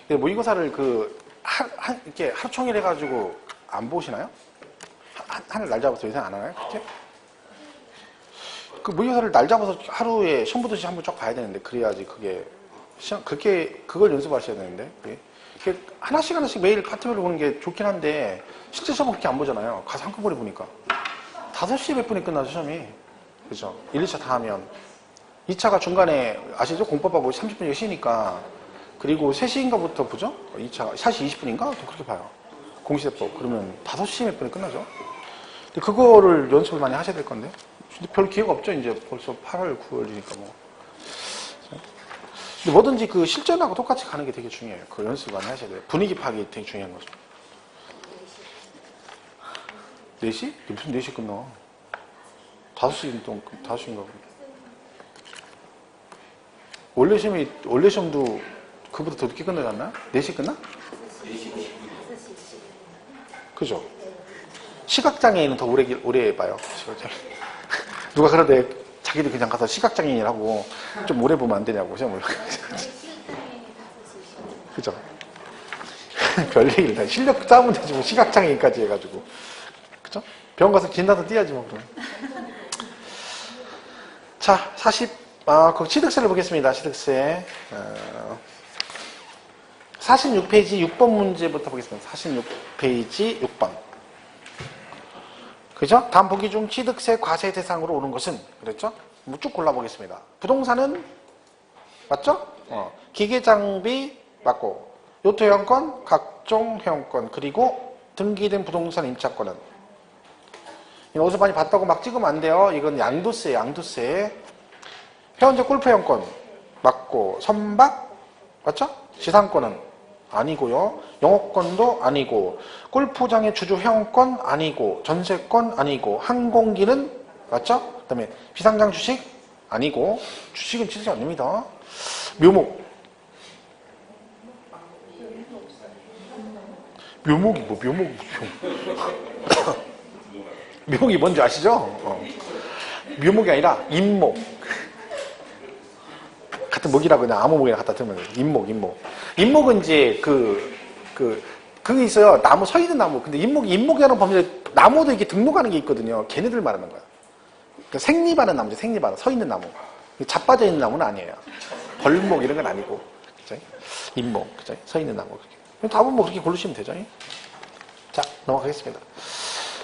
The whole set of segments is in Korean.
모의고사를 이렇게 하루 종일 해가지고 안 보시나요? 하늘 날 잡아서 예상 안 하나요? 그렇게? 그 모의고사를 날 잡아서 하루에 시험 보듯이 한번 쭉 봐야 되는데, 그래야지 그걸 연습하셔야 되는데, 그게 하나씩 매일 파트별로 보는 게 좋긴 한데, 실제 시험은 그렇게 안 보잖아요. 가서 한꺼번에 보니까. 5시에 몇 분에 끝나죠, 시험이. 그죠? 1, 2차 다 하면. 2차가 중간에, 아시죠? 공법하고 30분이 쉬니까. 그리고 3시인가부터 보죠? 2차가, 4시 20분인가? 그렇게 봐요. 공시대법. 그러면 5시 몇 분에 끝나죠? 근데 그거를 연습을 많이 하셔야 될 건데. 근데 별 기회가 없죠, 이제. 벌써 8월, 9월이니까 뭐. 근데 뭐든지 그 실전하고 똑같이 가는 게 되게 중요해요. 그 연습 많이 하셔야 돼요. 분위기 파악이 되게 중요한 거죠. 4시? 무슨 4시 끝나? 5시인가 보네. 원래 시험도 그보다 더 늦게 끝나지 않나? 4시 끝나? 4시. 그죠? 시각장애인은 더 오래 봐요. 시각장애인. 누가 그러대, 자기들 그냥 가서 시각장애인이라고 좀 오래 보면 안 되냐고, 시험을. 그죠? 별 얘기를 다. 실력 쌓으면 되지, 뭐, 시각장애인까지 해가지고. 그죠? 병원 가서 진단서 띄야지, 뭐, 그럼. 자, 그 취득세를 보겠습니다. 취득세. 46페이지 6번 문제부터 보겠습니다. 46페이지 6번. 그죠? 다음 보기 중 취득세 과세 대상으로 오는 것은, 그랬죠? 쭉 골라보겠습니다. 부동산은, 맞죠? 기계장비, 맞고, 요토회원권, 각종 회원권, 그리고 등기된 부동산 임차권은. 이거 어디서 많이 봤다고 막 찍으면 안 돼요. 이건 양도세, 양도세. 회원제 골프 회원권, 맞고, 선박, 맞죠? 지상권은 아니고요. 영업권도 아니고, 골프장의 주주 회원권 아니고, 전세권 아니고, 항공기는, 맞죠? 그 다음에 비상장 주식 아니고, 주식은 취득이 안 됩니다. 묘목. 묘목이 뭐, 묘목이 뭔지 아시죠? 묘목이 아니라 임목. 같은 목이라고 그냥 아무 목이나 갖다 들면 돼요. 임목. 임목은 이제 그게 있어요. 나무, 서 있는 나무. 근데 임목이라는 범위에 나무도 이렇게 등록하는 게 있거든요. 걔네들 말하는 거야. 그러니까 생립하는 나무죠. 생립하는. 서 있는 나무. 자빠져 있는 나무는 아니에요. 벌목 이런 건 아니고. 그죠? 임목. 그죠? 서 있는 나무. 답은 뭐 그렇게 고르시면 되죠. 자, 넘어가겠습니다.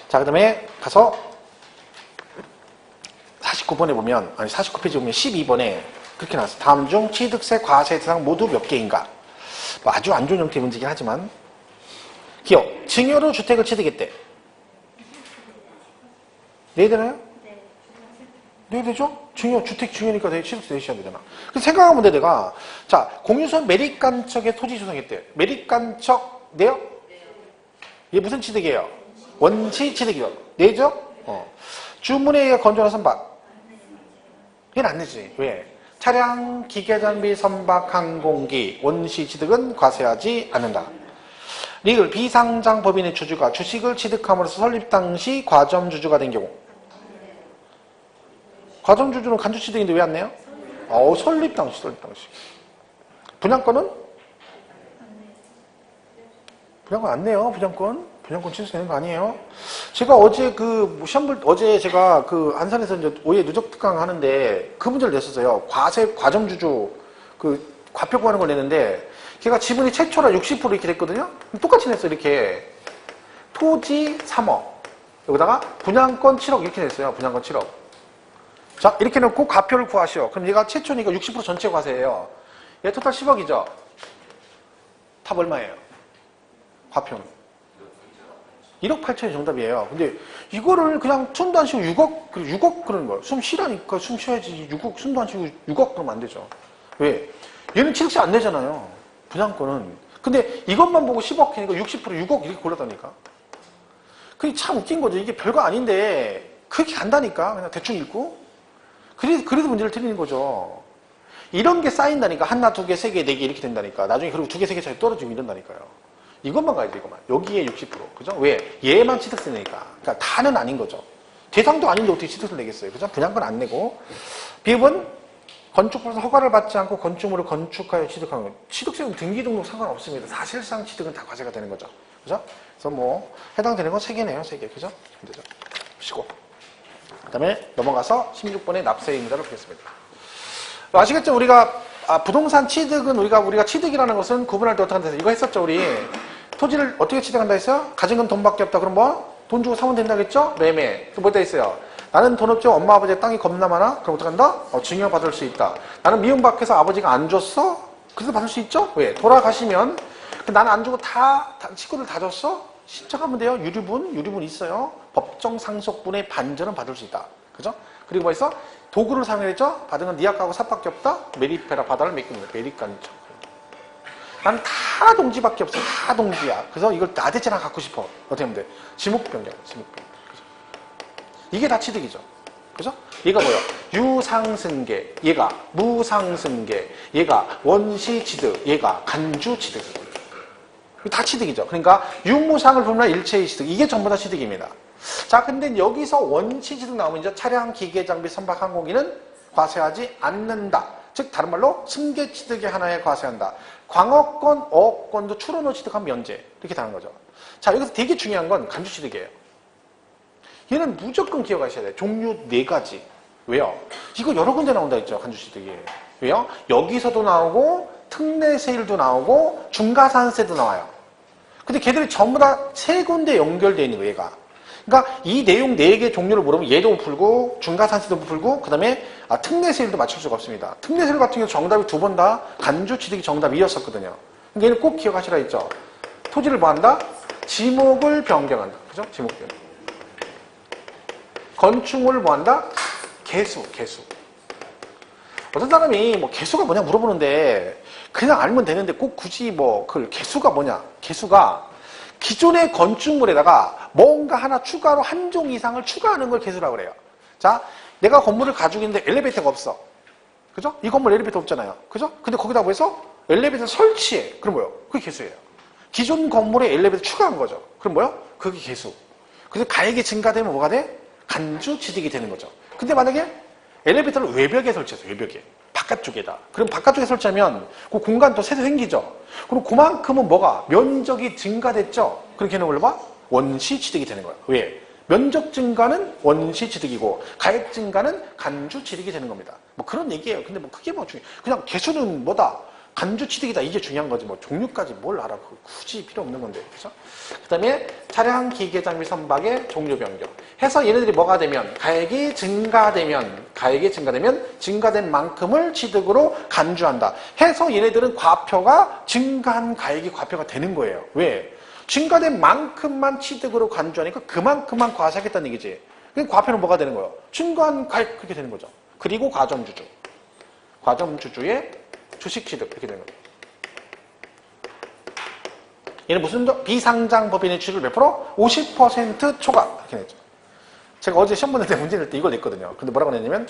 자, 그 다음에 가서 49번에 보면, 49페이지 보면 12번에 그렇게 나왔어요. 다음 중 취득세 과세 대상 모두 몇 개인가? 뭐 아주 안 좋은 형태의 문제긴 하지만. 기억. 증여로 주택을 취득했대. 내야 되나요? 내야 되죠? 주택 증여니까 취득세 내셔야 되잖아. 그래서 생각하면 돼, 내가. 자, 공유선 매립간척에 토지 조성했대. 매립간척 내요? 얘 무슨 취득이에요? 원시 취득이요. 내죠? 주문에 의해 건조한 선박. 얘는 안 내지. 왜? 차량, 기계장비, 선박, 항공기, 원시 취득은 과세하지 않는다. 리을, 비상장 법인의 주주가 주식을 취득함으로써 설립 당시 과점주주가 된 경우. 과점주주는 간주취득인데 왜 안 내요? 설립 당시. 분양권은? 분양권 안 내요, 분양권 취득세 내는 거 아니에요. 제가 어제 어제 제가 안산에서 이제 오해 누적 특강 하는데 그 문제를 냈었어요. 과점주주, 과표 구하는 걸 냈는데, 걔가 지분이 최초라 60% 이렇게 됐거든요? 똑같이 냈어요, 이렇게. 토지 3억. 여기다가 분양권 7억 이렇게 냈어요, 분양권 7억. 자, 이렇게 놓고 과표를 구하시오. 그럼 얘가 최초니까 60% 전체 과세예요. 얘 토탈 10억이죠? 답 얼마예요? 과표는. 1억 8천이 정답이에요. 근데 이거를 그냥 숨도 안 쉬고 6억 그러는 거예요. 숨 쉬라니까 숨 쉬어야지 6억, 숨도 안 쉬고 6억 그러면 안 되죠. 왜? 얘는 취득세 안 내잖아요. 분양권은. 근데 이것만 보고 10억이니까 60% 6억 이렇게 골랐다니까. 그게 참 웃긴 거죠. 이게 별거 아닌데 그렇게 간다니까. 그냥 대충 읽고. 그래도 문제를 틀리는 거죠. 이런 게 쌓인다니까. 하나, 두 개, 세 개, 네 개 이렇게 된다니까. 나중에 그리고 두 개, 세 개 차이 떨어지고 이런다니까요. 이것만 가야지, 이것만. 여기에 60%. 그죠? 왜? 얘만 취득세 내니까. 그러니까 다는 아닌 거죠. 대상도 아닌데 어떻게 취득세를 내겠어요. 그죠? 분양권 안 내고. 비읍은 건축법에서 허가를 받지 않고 건축물을 건축하여 취득한 것. 취득세금 등기 등록 상관없습니다. 사실상 취득은 다 과세가 되는 거죠. 그죠? 그래서 뭐 해당되는 건 3개네요. 3개. 그죠? 그죠? 보시고. 그다음에 넘어가서 16번의 납세 의무자를 보겠습니다. 아시겠죠? 우리가 부동산 취득은 우리가 취득이라는 것은 구분할 때 어떻게 한다 해서 이거 했었죠, 우리. 토지를 어떻게 취득한다 했어요? 가진 건 돈밖에 없다. 그럼 뭐? 돈 주고 사면 된다겠죠? 매매. 그 뭐 돼 있어요? 나는 돈 없죠? 엄마 아버지의 땅이 겁나 많아? 그럼 어떡한다? 증여받을 수 있다. 나는 미움받게서 아버지가 안 줬어? 그래도 받을 수 있죠? 왜? 돌아가시면 나는 안 주고 식구들 다 줬어? 신청하면 돼요. 유류분 있어요. 법정 상속분의 반전은 받을 수 있다. 그죠? 그리고 뭐 있어? 도구를 사용했죠? 받은 건 니약하고 삽밖에 없다? 메리페라 바다를 메꾸는 거야. 메리칸죠. 나는 다 동지밖에 없어. 다 동지야. 그래서 이걸 나대지나 갖고 싶어. 어떻게 하면 돼? 지목변경. 이게 다 취득이죠. 그죠? 얘가 뭐예요? 유상승계, 얘가 무상승계, 얘가 원시취득, 얘가 간주취득. 다 취득이죠. 그러니까 유무상을 보면 일체의 취득. 이게 전부 다 취득입니다. 자, 근데 여기서 원시취득 나오면 이제 차량, 기계, 장비, 선박, 항공기는 과세하지 않는다. 즉 다른 말로 승계취득의 하나에 과세한다. 광어권, 어업권도 출원호 취득하면 면제. 이렇게 다는 거죠. 자, 여기서 되게 중요한 건 간주취득이에요. 얘는 무조건 기억하셔야 돼요. 종류 4가지. 왜요? 이거 여러 군데 나온다 했죠. 간주취득이. 왜요? 여기서도 나오고 특례세율도 나오고 중과산세도 나와요. 근데 걔들이 전부 다 3군데 연결되어 있는 거예요. 얘가. 그러니까 이 내용 4개 종류를 모르면 얘도 풀고 중과산세도 풀고 그 다음에 특례세율도 맞출 수가 없습니다. 특례세율 같은 경우 정답이 2번 다 간주취득이 정답이었었거든요. 그러니까 얘는 꼭 기억하시라 했죠. 토지를 뭐 한다? 지목을 변경한다. 그죠? 지목 변경. 건축물을 뭐 한다? 개수. 어떤 사람이 뭐 개수가 뭐냐 물어보는데 그냥 알면 되는데 꼭 굳이 뭐 그 개수가 뭐냐? 개수가 기존의 건축물에다가 뭔가 하나 추가로 한 종 이상을 추가하는 걸 개수라고 그래요. 자, 내가 건물을 가지고 있는데 엘리베이터가 없어. 그죠? 이 건물 엘리베이터 없잖아요. 그죠? 근데 거기다 뭐 해서 엘리베이터 설치해. 그럼 뭐요? 그게 개수예요. 기존 건물에 엘리베이터 추가한 거죠. 그럼 뭐요? 그게 개수. 그래서 가액이 증가되면 뭐가 돼? 간주취득이 되는 거죠. 근데 만약에 엘리베이터를 외벽에 설치해서 외벽에 바깥쪽에다. 그럼 바깥쪽에 설치하면 그 공간 또 새도 생기죠. 그럼 그만큼은 뭐가 면적이 증가됐죠. 그렇게 해놓은 걸로 봐 원시취득이 되는 거예요. 왜? 면적 증가는 원시취득이고 가액 증가는 간주취득이 되는 겁니다. 뭐 그런 얘기예요. 근데 뭐 크게 뭐 중요. 그냥 개수는 뭐다? 간주취득이다. 이게 중요한 거지. 뭐 종류까지 뭘 알아? 굳이 필요 없는 건데. 그죠? 그 다음에 차량, 기계, 장비, 선박의 종류 변경. 해서 얘네들이 뭐가 되면 가액이 증가되면 증가된 만큼을 취득으로 간주한다. 해서 얘네들은 과표가 증가한 가액이 과표가 되는 거예요. 왜? 증가된 만큼만 취득으로 간주하니까 그만큼만 과세하겠다는 얘기지. 그러니까 과표는 뭐가 되는 거예요? 증가한 가액 그렇게 되는 거죠. 그리고 과점주주의 주식취득 이렇게 되는 거예요. 얘는 무슨 비상장 법인의 취득을 몇 프로? 50% 초과 이렇게 냈죠. 제가 어제 시험 보는 데 문제 낼 때 이걸 냈거든요. 근데 뭐라고 냈냐면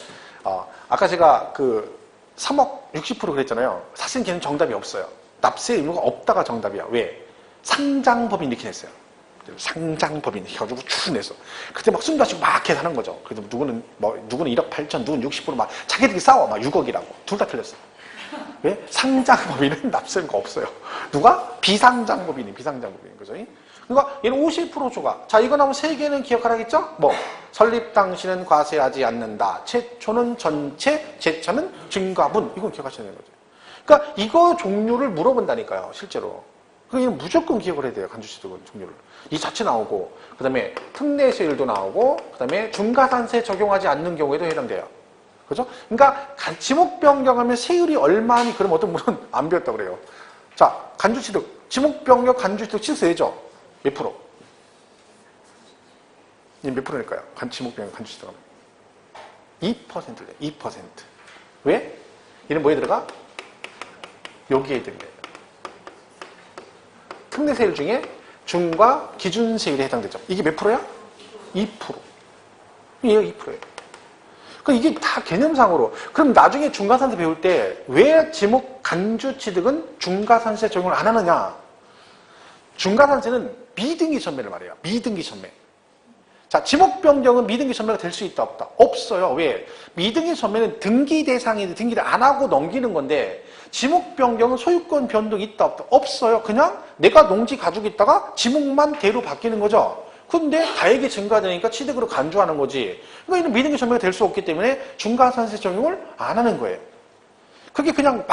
아까 제가 그 3억 60% 그랬잖아요. 사실 걔는 정답이 없어요. 납세 의무가 없다가 정답이야. 왜? 상장법인 이렇게 냈어요. 상장법인 해가지고 쭉 냈어. 그때 막 숨도 안 쉬고 막 계산한 거죠. 그래서 누구는 1억 8천, 누구는 60% 막 자기들이 싸워. 막 6억이라고. 둘 다 틀렸어. 왜? 상장법인은 납세가 없어요. 누가? 비상장법인이 비상장법인 거죠. 그러니까 얘는 50% 초과. 자, 이거 나오면 3개는 기억하라겠죠? 뭐 설립 당시는 과세하지 않는다. 최초는 전체, 제차는 증가분. 이건 기억하셔야 되는 거죠. 그러니까 이거 종류를 물어본다니까요. 실제로. 그러니까 무조건 기억을 해야 돼요. 간주취득은 종류를. 이 자체 나오고 그 다음에 특례세율도 나오고 그 다음에 중과산세 적용하지 않는 경우에도 해당돼요. 그죠? 그러니까 지목 변경하면 세율이 얼마니 그럼 어떤 분은 안 배웠다고 그래요. 자, 간주취득, 지목 변경 간주취득 취득세죠? 몇 프로? 몇 프로일까요? 지목 변경 간주취득 하면 2%래요. 2%. 왜? 얘는 뭐에 들어가? 여기에 들어가요. 특례세율 중에 중과 기준세율에 해당되죠. 이게 몇 프로야? 2%. 얘가 2%예요. 이게 다 개념상으로. 그럼 나중에 중과산세 배울 때 왜 지목 간주취득은 중과산세 적용을 안 하느냐? 중과산세는 미등기 전매를 말해요. 미등기 전매. 자, 지목 변경은 미등기 전매가 될 수 있다, 없다? 없어요. 왜? 미등기 전매는 등기 대상인데 등기를 안 하고 넘기는 건데 지목 변경은 소유권 변동이 있다, 없다? 없어요. 그냥 내가 농지 가지고 있다가 지목만 대로 바뀌는 거죠. 근데 가액이 증가되니까 취득으로 간주하는 거지. 그러니까 이는 미등기 전매가 될 수 없기 때문에 중과산세 적용을 안 하는 거예요. 그게 그냥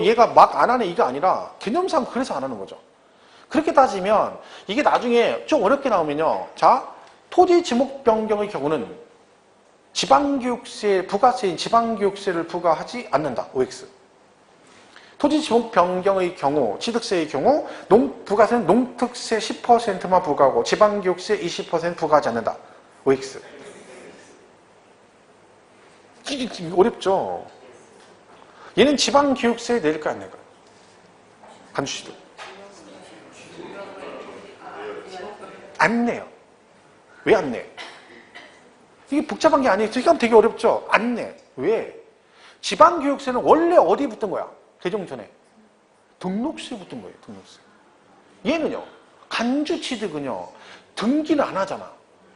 얘가 막 안 하네 이게 아니라 개념상 그래서 안 하는 거죠. 그렇게 따지면 이게 나중에 좀 어렵게 나오면요. 자, 토지 지목 변경의 경우는 지방교육세, 부가세인 지방교육세를 부과하지 않는다. OX. 토지 지목 변경의 경우, 취득세의 경우 부가세는 농특세 10%만 부과하고 지방교육세 20% 부과하지 않는다. OX. 이게 어렵죠. 얘는 지방교육세 낼까 안 낼까? 간주시도. 안 내요. 왜 안 내? 이게 복잡한 게 아니에요. 그러니까 되게 어렵죠. 안 내. 왜? 지방교육세는 원래 어디 붙은 거야? 개정 전에. 등록세에 붙은 거예요. 등록세. 얘는요. 간주취득은요. 등기는 안 하잖아.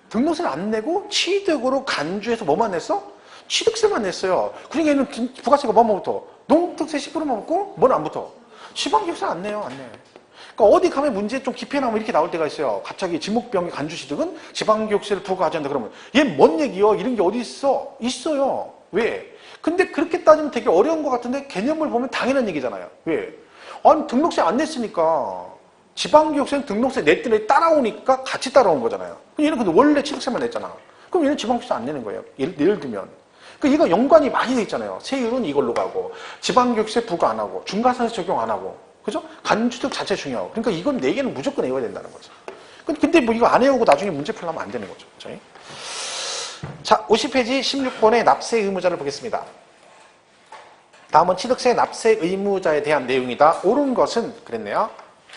등록세를 안 내고 취득으로 간주해서 뭐만 냈어? 취득세만 냈어요. 그러니까 얘는 부가세가 뭐만 붙어? 농특세 10%만 붙고 뭐는 안 붙어? 지방교육세 안 내요. 안 내. 그러니까 어디 가면 문제 좀 깊이 나오면 이렇게 나올 때가 있어요. 갑자기 지목변경 간주취득은 지방교육세를 부과하지 않는다 그러면 얘 뭔 얘기요? 이런 게 어디 있어? 있어요. 왜? 근데 그렇게 따지면 되게 어려운 것 같은데 개념을 보면 당연한 얘기잖아요. 왜? 아니 등록세 안 냈으니까 지방교육세는 등록세 냈더니 따라오니까 같이 따라온 거잖아요. 얘는 근데 원래 취득세만 냈잖아. 그럼 얘는 지방교육세 안 내는 거예요. 예를 들면. 그러니까 이거 연관이 많이 돼 있잖아요. 세율은 이걸로 가고 지방교육세 부과 안 하고 중과산세 적용 안 하고 그죠? 간주취득 자체 중요하고. 그러니까 이건 4개는 무조건 외워야 된다는 거죠. 근데 뭐 이거 안 외우고 나중에 문제 풀려면 안 되는 거죠. 그렇죠? 자, 50페이지 16번의 납세 의무자를 보겠습니다. 다음은 취득세 납세 의무자에 대한 내용이다. 옳은 것은 그랬네요.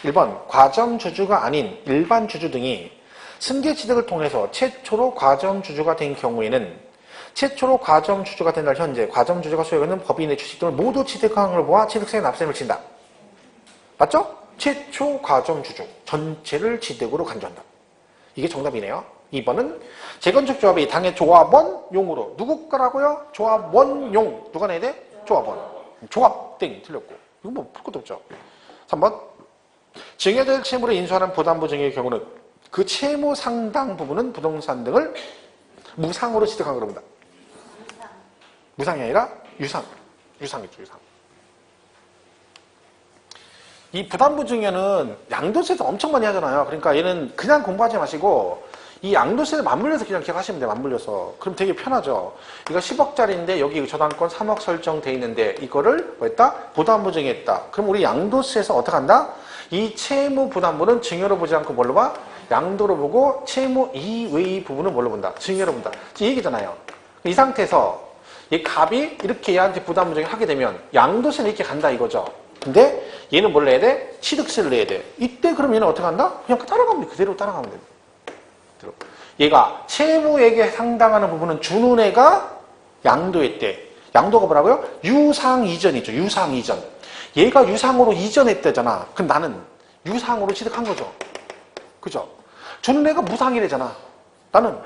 1번 과점주주가 아닌 일반 주주 등이 승계취득을 통해서 최초로 과점주주가 된 경우에는 최초로 과점주주가 된 날 현재 과점주주가 소유하는 법인의 주식 등을 모두 취득한 걸 보아 취득세 납세를 친다. 맞죠? 최초 과점주주 전체를 취득으로 간주한다. 이게 정답이네요. 2번은 재건축 조합이 당해 조합원용으로 누구 거라고요? 조합원용 누가 내야 돼? 조합원. 조합 땡 틀렸고 이거 뭐 풀 것도 없죠. 3번 증여될 채무를 인수하는 부담부 증여의 경우는 그 채무 상당 부분은 부동산 등을 무상으로 취득한 거로 본다. 무상이 아니라 유상. 유상이죠. 유상. 이 부담부 증여는 양도세에서 엄청 많이 하잖아요. 그러니까 얘는 그냥 공부하지 마시고 이 양도세를 맞물려서 그냥 기억하시면 돼요. 맞물려서. 그럼 되게 편하죠. 이거 10억짜리인데 여기 저당권 3억 설정돼 있는데 이거를 뭐 했다? 부담부 증여했다. 그럼 우리 양도세에서 어떻게 한다? 이 채무 부담부는 증여로 보지 않고 뭘로 봐? 양도로 보고 채무 이외의 부분은 뭘로 본다? 증여로 본다. 이 얘기잖아요. 이 상태에서 이 갑이 이렇게 얘한테 부담부 증여 하게 되면 양도세는 이렇게 간다 이거죠. 근데 얘는 뭘 내야 돼? 취득세를 내야 돼. 이때 그럼 얘는 어떻게 한다? 그냥 따라가면 돼. 그대로 따라가면 돼. 얘가 채무액에 상당하는 부분은 주는 애가 양도했대. 양도가 뭐라고요? 유상 이전이죠. 유상 이전. 얘가 유상으로 이전했대잖아. 그럼 나는 유상으로 취득한 거죠. 그죠? 주는 애가 무상이래잖아. 나는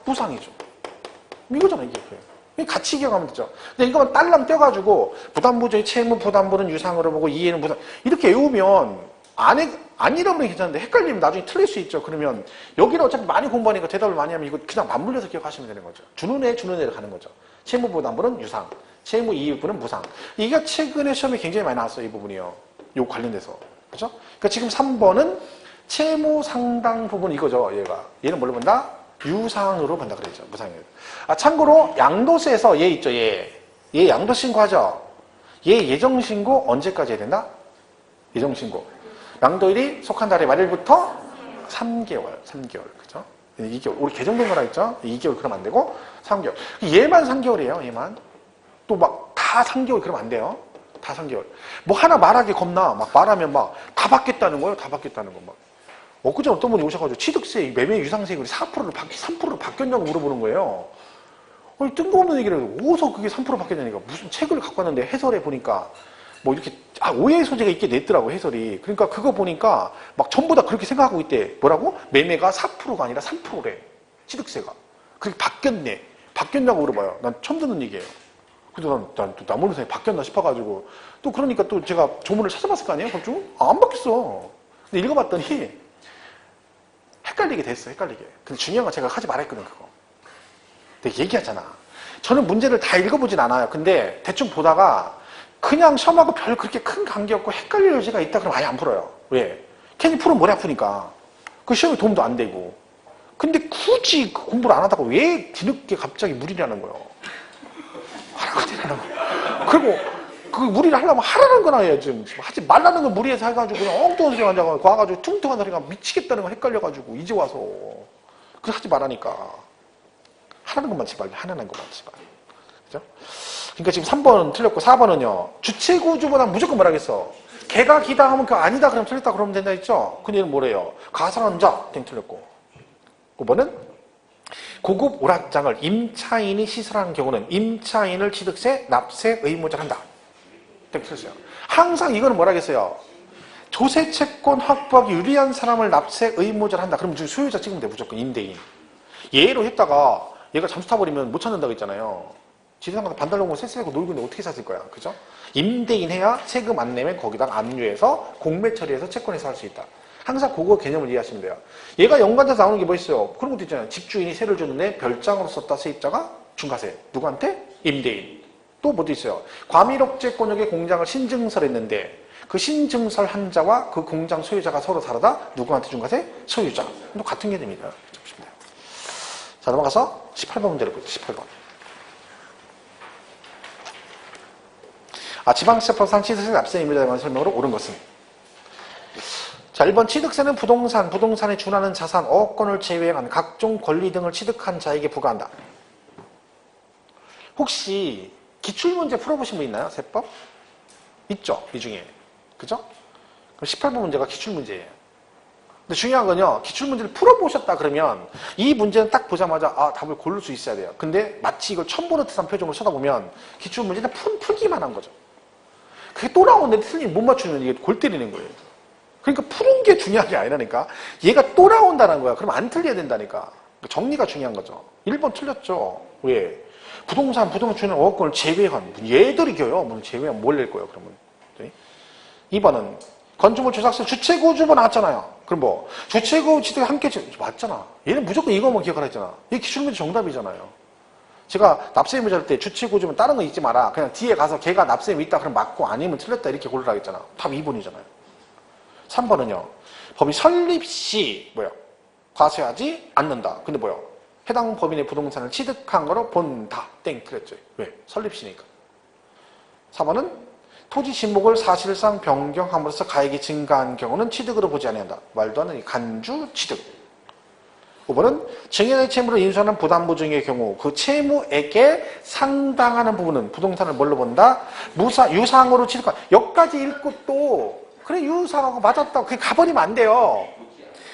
무상이죠. 이거잖아 이게. 같이 기억하면 되죠. 근데 이거만 딸랑 떼가지고 부담부의 채무 부담부는 유상으로 보고 이해는 무상 이렇게 외우면 안 잃어버리면 괜찮은데 헷갈리면 나중에 틀릴 수 있죠. 그러면 여기는 어차피 많이 공부하니까 대답을 많이 하면 이거 그냥 맞물려서 기억하시면 되는 거죠. 주는 애를 가는 거죠. 채무 부담부는 유상, 채무 이익부는 무상. 이게 최근에 시험에 굉장히 많이 나왔어요. 이 부분이요. 요 관련돼서. 그죠? 그러니까 지금 3번은 채무 상당 부분 이거죠. 얘는 뭘로 본다? 유상으로 본다 그러죠. 무상이에요. 참고로 양도세에서 얘 있죠. 얘 양도신고하죠. 얘 예정신고 언제까지 해야 된다? 예정신고. 양도일이 속한 달의 말일부터 3개월. 그죠? 2개월. 우리 개정된 거라 했죠? 2개월 그러면 안 되고 3개월. 얘만 3개월이에요. 얘만. 또 막 다 3개월 그러면 안 돼요. 다 3개월. 뭐 하나 말하기 겁나. 막 말하면 막 다 받겠다는 거예요. 다 받겠다는 거 막. 엊그제 어떤 분이 오셔가지고 취득세, 매매 유상세율이 3%로 바뀌었냐고 물어보는 거예요. 아니, 뜬금없는 얘기를 해요. 어디서 그게 3% 바뀌었냐니까. 무슨 책을 갖고 왔는데 해설해 보니까 뭐 이렇게, 오해 소지가 있게 냈더라고, 해설이. 그러니까 그거 보니까 막 전부 다 그렇게 생각하고 있대. 뭐라고? 매매가 4%가 아니라 3%래. 취득세가. 그게 바뀌었네. 바뀌었냐고 물어봐요. 난 처음 듣는 얘기예요. 그래서 난 모르는 바뀌었나 싶어가지고 또 그러니까 또 제가 조문을 찾아봤을 거 아니에요? 그럼 안 바뀌었어. 근데 읽어봤더니 헷갈리게 됐어. 헷갈리게. 근데 중요한 건 제가 하지 말랬거든 그거. 내가 얘기하잖아. 저는 문제를 다 읽어보진 않아요. 근데 대충 보다가 그냥 시험하고 별 그렇게 큰 관계 없고 헷갈릴 여지가 있다 그러면 아예 안 풀어요. 왜? 괜히 풀으면 머리 아프니까. 그 시험에 도움도 안 되고. 근데 굳이 공부를 안 하다가 왜 뒤늦게 갑자기 무리라는 거예요? 하라고 되라는 거예요. 그리고 그 무리를 하려면 하라는 거나 해야지. 하지 말라는 걸 무리해서 해가지고 그냥 엉뚱한 소리 앉아가지고 와가지고 퉁퉁한 소리가 미치겠다는 거 헷갈려가지고 이제 와서. 그래서 하지 말라니까. 하라는 것만 제발, 하라는 것만 제발. 그죠? 그러니까 지금 3번은 틀렸고 4번은요. 주체구주보다 무조건 뭐라겠어? 개가 기다 하면 그 아니다 그러면 틀렸다 그러면 된다 했죠? 근데 얘는 뭐래요? 가설한 자, 땡 틀렸고. 9번은 고급 오락장을 임차인이 시설하는 경우는 임차인을 취득세, 납세 의무자를 한다. 땡 틀렸어요. 항상 이거는 뭐라겠어요? 조세 채권 확보하기 유리한 사람을 납세 의무자를 한다. 그럼 소유자 찍으면 돼. 무조건 임대인. 예로 했다가 얘가 잠수 타버리면 못 찾는다고 했잖아요. 지세상 가서 반달롱을 세세하고 놀고 있는데 어떻게 찾을 거야. 그죠? 임대인 해야 세금 안 내면 거기다가 압류해서 공매 처리해서 채권에서 할 수 있다. 항상 그거 개념을 이해하시면 돼요. 얘가 연관돼서 나오는 게 뭐 있어요? 그런 것도 있잖아요. 집주인이 세를 줬는데 별장으로 썼다 세입자가 중과세. 누구한테? 임대인. 또 뭐도 있어요. 과밀업체권역의 공장을 신증설했는데 그 신증설 한자와 그 공장 소유자가 서로 다르다? 누구한테 중과세? 소유자. 또 같은 개념입니다. 보시면 돼요. 자, 넘어가서 18번 문제를 볼게요. 18번. 지방세법상 취득세 납세 의무자에 관한 설명으로 옳은 것은? 자, 1번 취득세는 부동산에 준하는 자산, 어업권을 제외한 각종 권리 등을 취득한 자에게 부과한다. 혹시 기출문제 풀어보신 분 있나요? 세법? 있죠? 이 중에. 그죠? 그럼 18번 문제가 기출문제예요. 근데 중요한 건요. 기출문제를 풀어보셨다 그러면 이 문제는 딱 보자마자 답을 고를 수 있어야 돼요. 근데 마치 이걸 처음 보는 듯한 표정으로 쳐다보면 기출문제는 풀기만 한 거죠. 그게 또 나오는데 틀리면 못 맞추면 이게 골 때리는 거예요. 그러니까 푸는 게 중요한 게 아니라니까. 얘가 또 나온다는 거야. 그럼 안 틀려야 된다니까. 정리가 중요한 거죠. 1번 틀렸죠. 왜? 부동산 주는 어업권을 제외한. 얘들이 겨요. 뭐 제외하면 뭘 낼 거예요, 그러면. 2번은 건축물 조작세 주체구주보 나왔잖아요. 그럼 뭐? 주체구 취득 함께 맞잖아. 얘는 무조건 이거만 기억하라 했잖아. 이게 기출문제 정답이잖아요. 제가 납세 의무자 할 때 주체구주면 다른 거 잊지 마라. 그냥 뒤에 가서 걔가 납세 의무 있다 그럼 맞고 아니면 틀렸다 이렇게 고르라 했잖아. 답 2번이잖아요. 3번은요. 법이 설립 시 과세하지 않는다. 근데 해당 법인의 부동산을 취득한 거로 본다. 땡 틀렸죠. 왜? 설립 시니까. 4번은 토지 지목을 사실상 변경함으로써 가액이 증가한 경우는 취득으로 보지 아니한다. 말도 안 되는 간주 취득. 5번은 증여의 채무를 인수하는 부담보증의 경우 그 채무액에 상당하는 부분은 부동산을 뭘로 본다? 유상으로 취득한. 여기까지 읽고 또 그래 유상하고 맞았다. 그게 가버리면 안 돼요.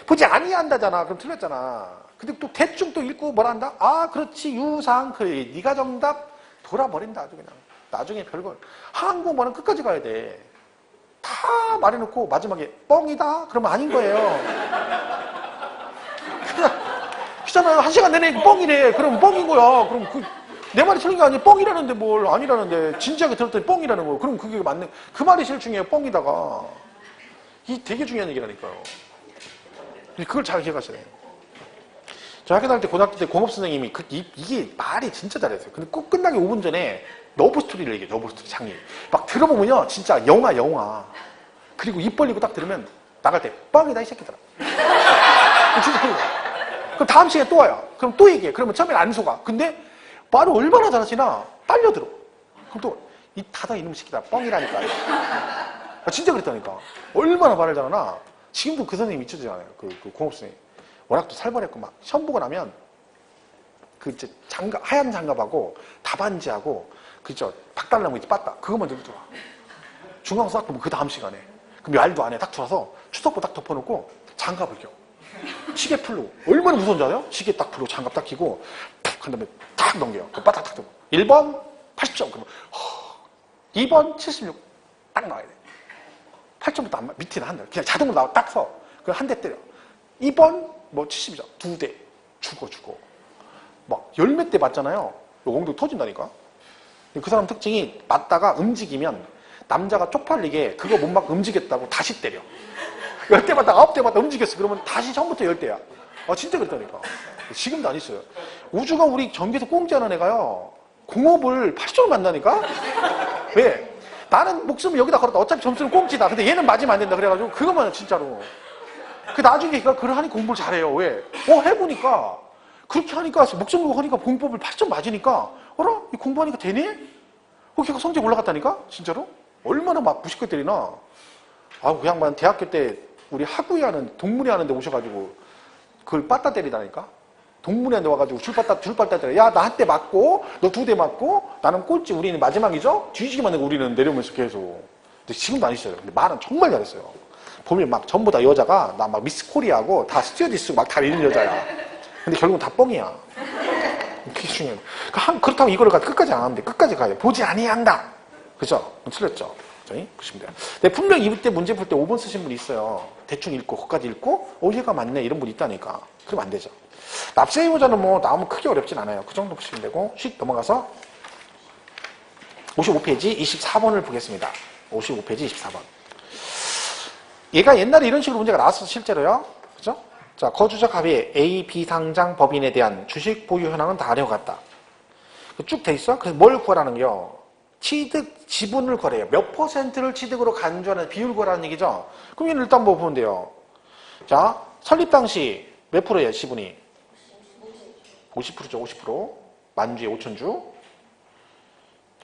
보지 아니한다잖아. 그럼 틀렸잖아. 근데 또 대충 또 읽고 뭐라 한다? 그렇지 유상. 그래 네가 정답 돌아버린다. 아주 그냥. 나중에 별걸. 한국말은 끝까지 가야 돼. 다 말해놓고 마지막에 뻥이다? 그러면 아닌 거예요. 그잖아요. 1시간 내내 뻥이래. 그럼 뻥인 거야. 그럼 내 말이 틀린 게 아니라 뻥이라는데 뭘 아니라는데 진지하게 들었더니 뻥이라는 거예요. 그럼 그게 맞는 그 말이 제일 중요해요. 뻥이다가. 이 되게 중요한 얘기라니까요. 그걸 잘 기억하셔야 돼요. 저 학교 다닐 때 고등학교 때 공업 선생님이 이게 말이 진짜 잘했어요. 근데 꼭 끝나기 5분 전에 러브 스토리를 얘기해요. 러브 스토리 장면. 막 들어보면요. 진짜 영화. 그리고 입 벌리고 딱 들으면 나갈 때 뻥이다 이 새끼들아. 진짜 그럼 다음 시간에 또 와요. 그럼 또 얘기해. 그러면 처음엔 안 속아. 근데 말을 얼마나 잘하시나 빨려들어. 그럼 또 이 닫아 이놈 새끼다 뻥이라니까. 진짜 그랬다니까. 얼마나 말을 잘하나. 지금도 그 선생님 잊혀지잖아요. 그 공업 선생님. 워낙 또 살벌했고 막 시험 보고 나면 이제 하얀 장갑하고 답안지하고 박달나무 있지 빠따 그거 먼저 들어와. 중간고사 딱 보면 그 다음 시간에 그럼 말도 안 해. 딱 들어와서 추석보 딱 덮어놓고 장갑을 껴. 시계 풀고 얼마나 무서운지 알아요? 시계 딱 풀고 장갑 딱 끼고 탁 한 다음에 탁 넘겨요. 그 바닥 탁 들고 1번 80점 그러면 2번 76 딱 나와야 돼. 8점부터 밑에는 한 대. 그냥 자동으로 나와 딱 서. 그럼 한 대 때려. 2번 70점 2대. 죽어. 막 열몇 대 맞잖아요. 엉덩이 터진다니까. 그 사람 특징이 맞다가 움직이면 남자가 쪽팔리게 그거 못 막 움직였다고 다시 때려. 10대 맞다 9대 맞다 움직였어. 그러면 다시 처음부터 10대야. 진짜 그랬다니까. 지금도 안 있어요. 우주가 우리 전기에서 공짜는 애가요. 공업을 80점을 만다니까? 왜? 나는 목숨을 여기다 걸었다. 어차피 점수는 공짜다. 근데 얘는 맞으면 안 된다. 그래가지고 그것만 진짜로. 그 나중에 걔가 그걸 하니까 공부를 잘해요. 왜? 해보니까 그렇게 하니까 목숨 걸고 하니까 공법을 80점 맞으니까 어라? 이 공부하니까 되네? 걔가 성적 올라갔다니까? 진짜로? 얼마나 막 무식하게 때리나? 그 양반 대학교 때 우리 학우회 하는 동문회 하는데 오셔가지고 그걸 빠따 때리다니까? 동문회한테 와가지고 줄 빠따 때려. 야, 나 한 대 맞고 너 2대 맞고 나는 꼴찌 우리는 마지막이죠? 뒤지게 만들고 우리는 내려오면서 계속. 근데 지금도 안 있어요. 근데 말은 정말 잘했어요. 보면 막 전부 다 여자가 나 막 미스 코리아고 다 스튜어디스 막 다 이런 여자야. 근데 결국은 다 뻥이야. 그게 중요해요. 그렇다고 이거를 끝까지 안 하는데 끝까지 가요. 보지 아니한다. 그죠? 틀렸죠? 보시면 돼요. 근데 분명 이때 문제 풀 때 5번 쓰신 분이 있어요. 대충 읽고 거기까지 읽고 얘가 맞네 이런 분이 있다니까. 그럼 안 되죠. 납세의무자는 뭐 나오면 크게 어렵진 않아요. 그 정도 보시면 되고 휙 넘어가서 55페이지 24번을 보겠습니다. 55페이지 24번. 얘가 옛날에 이런 식으로 문제가 나왔어 실제로요. 그죠? 자, 거주적 합의 A, B 상장 법인에 대한 주식 보유 현황은 다음과 같다. 쭉 돼 있어? 그래서 뭘 구하라는겨? 취득 지분을 구하래요. 몇 퍼센트를 취득으로 간주하는 비율 구하라는 얘기죠? 그럼 얘는 일단 뭐 보면 돼요. 자, 설립 당시 몇 프로예요, 지분이? 50%죠, 50%. 만주에 5천주.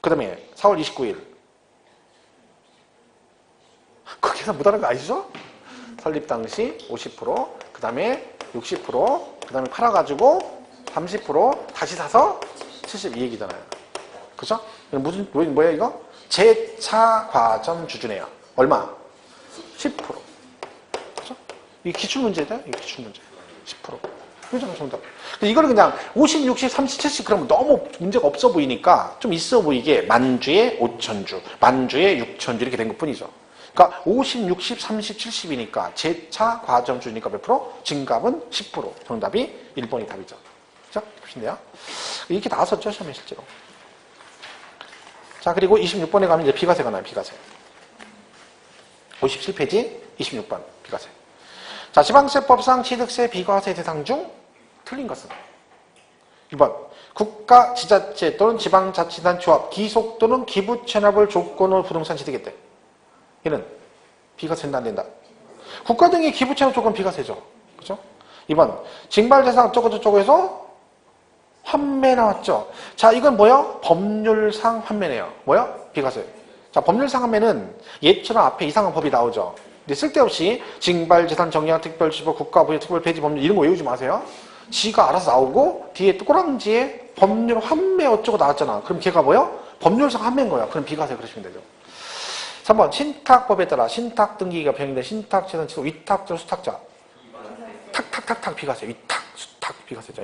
그 다음에 4월 29일. 그 계산 못하는 거 아시죠? 설립 당시 50%, 그 다음에 60%, 그 다음에 팔아가지고 30% 다시 사서 70 이 얘기잖아요. 그죠? 뭐야 이거? 재차 과점 주주네요. 얼마? 10%. 그죠? 이게 기출문제다? 이게 기출문제. 10%. 그죠? 정답. 이거를 그냥 50, 60, 30, 70 그러면 너무 문제가 없어 보이니까 좀 있어 보이게 만주에 5천주, 만주에 6천주 이렇게 된 것 뿐이죠. 그러니까 50, 60, 30, 70이니까 재차 과점주니까 몇 프로? 증갑은 10%. 정답이 1번이 답이죠. 그죠? 보시면 이렇게 나왔었죠, 시험에 실제로. 자, 그리고 26번에 가면 이제 비과세가 나요, 비과세. 57페이지 26번, 비과세. 자, 지방세법상 취득세 비과세 대상 중 틀린 것은? 2번. 국가, 지자체 또는 지방자치단 조합, 기속 또는 기부 체납을 조건으로 부동산 취득했대. 얘는 비과세는 안 된다. 국가 등의 기부 체납 조건 비과세죠. 그죠? 2번. 징발재산 어쩌고저쩌고 해서 환매 나왔죠. 자, 이건 뭐요? 법률상 환매네요. 뭐요? 비과세. 자, 법률상 환매는 얘처럼 앞에 이상한 법이 나오죠. 근데 쓸데없이 징발재산 정량 특별지법 국가부의 특별폐지 법률 이런 거 외우지 마세요. 지가 알아서 나오고 뒤에 또 꼬랑지에 법률 환매 어쩌고 나왔잖아. 그럼 걔가 뭐요? 법률상 환매인 거야. 그럼 비과세 그러시면 되죠. 3번 신탁법에 따라 신탁 등기가 병행된 신탁재산 취득 위탁자 수탁자 탁탁탁탁 비과세 위탁 수탁 비과세죠.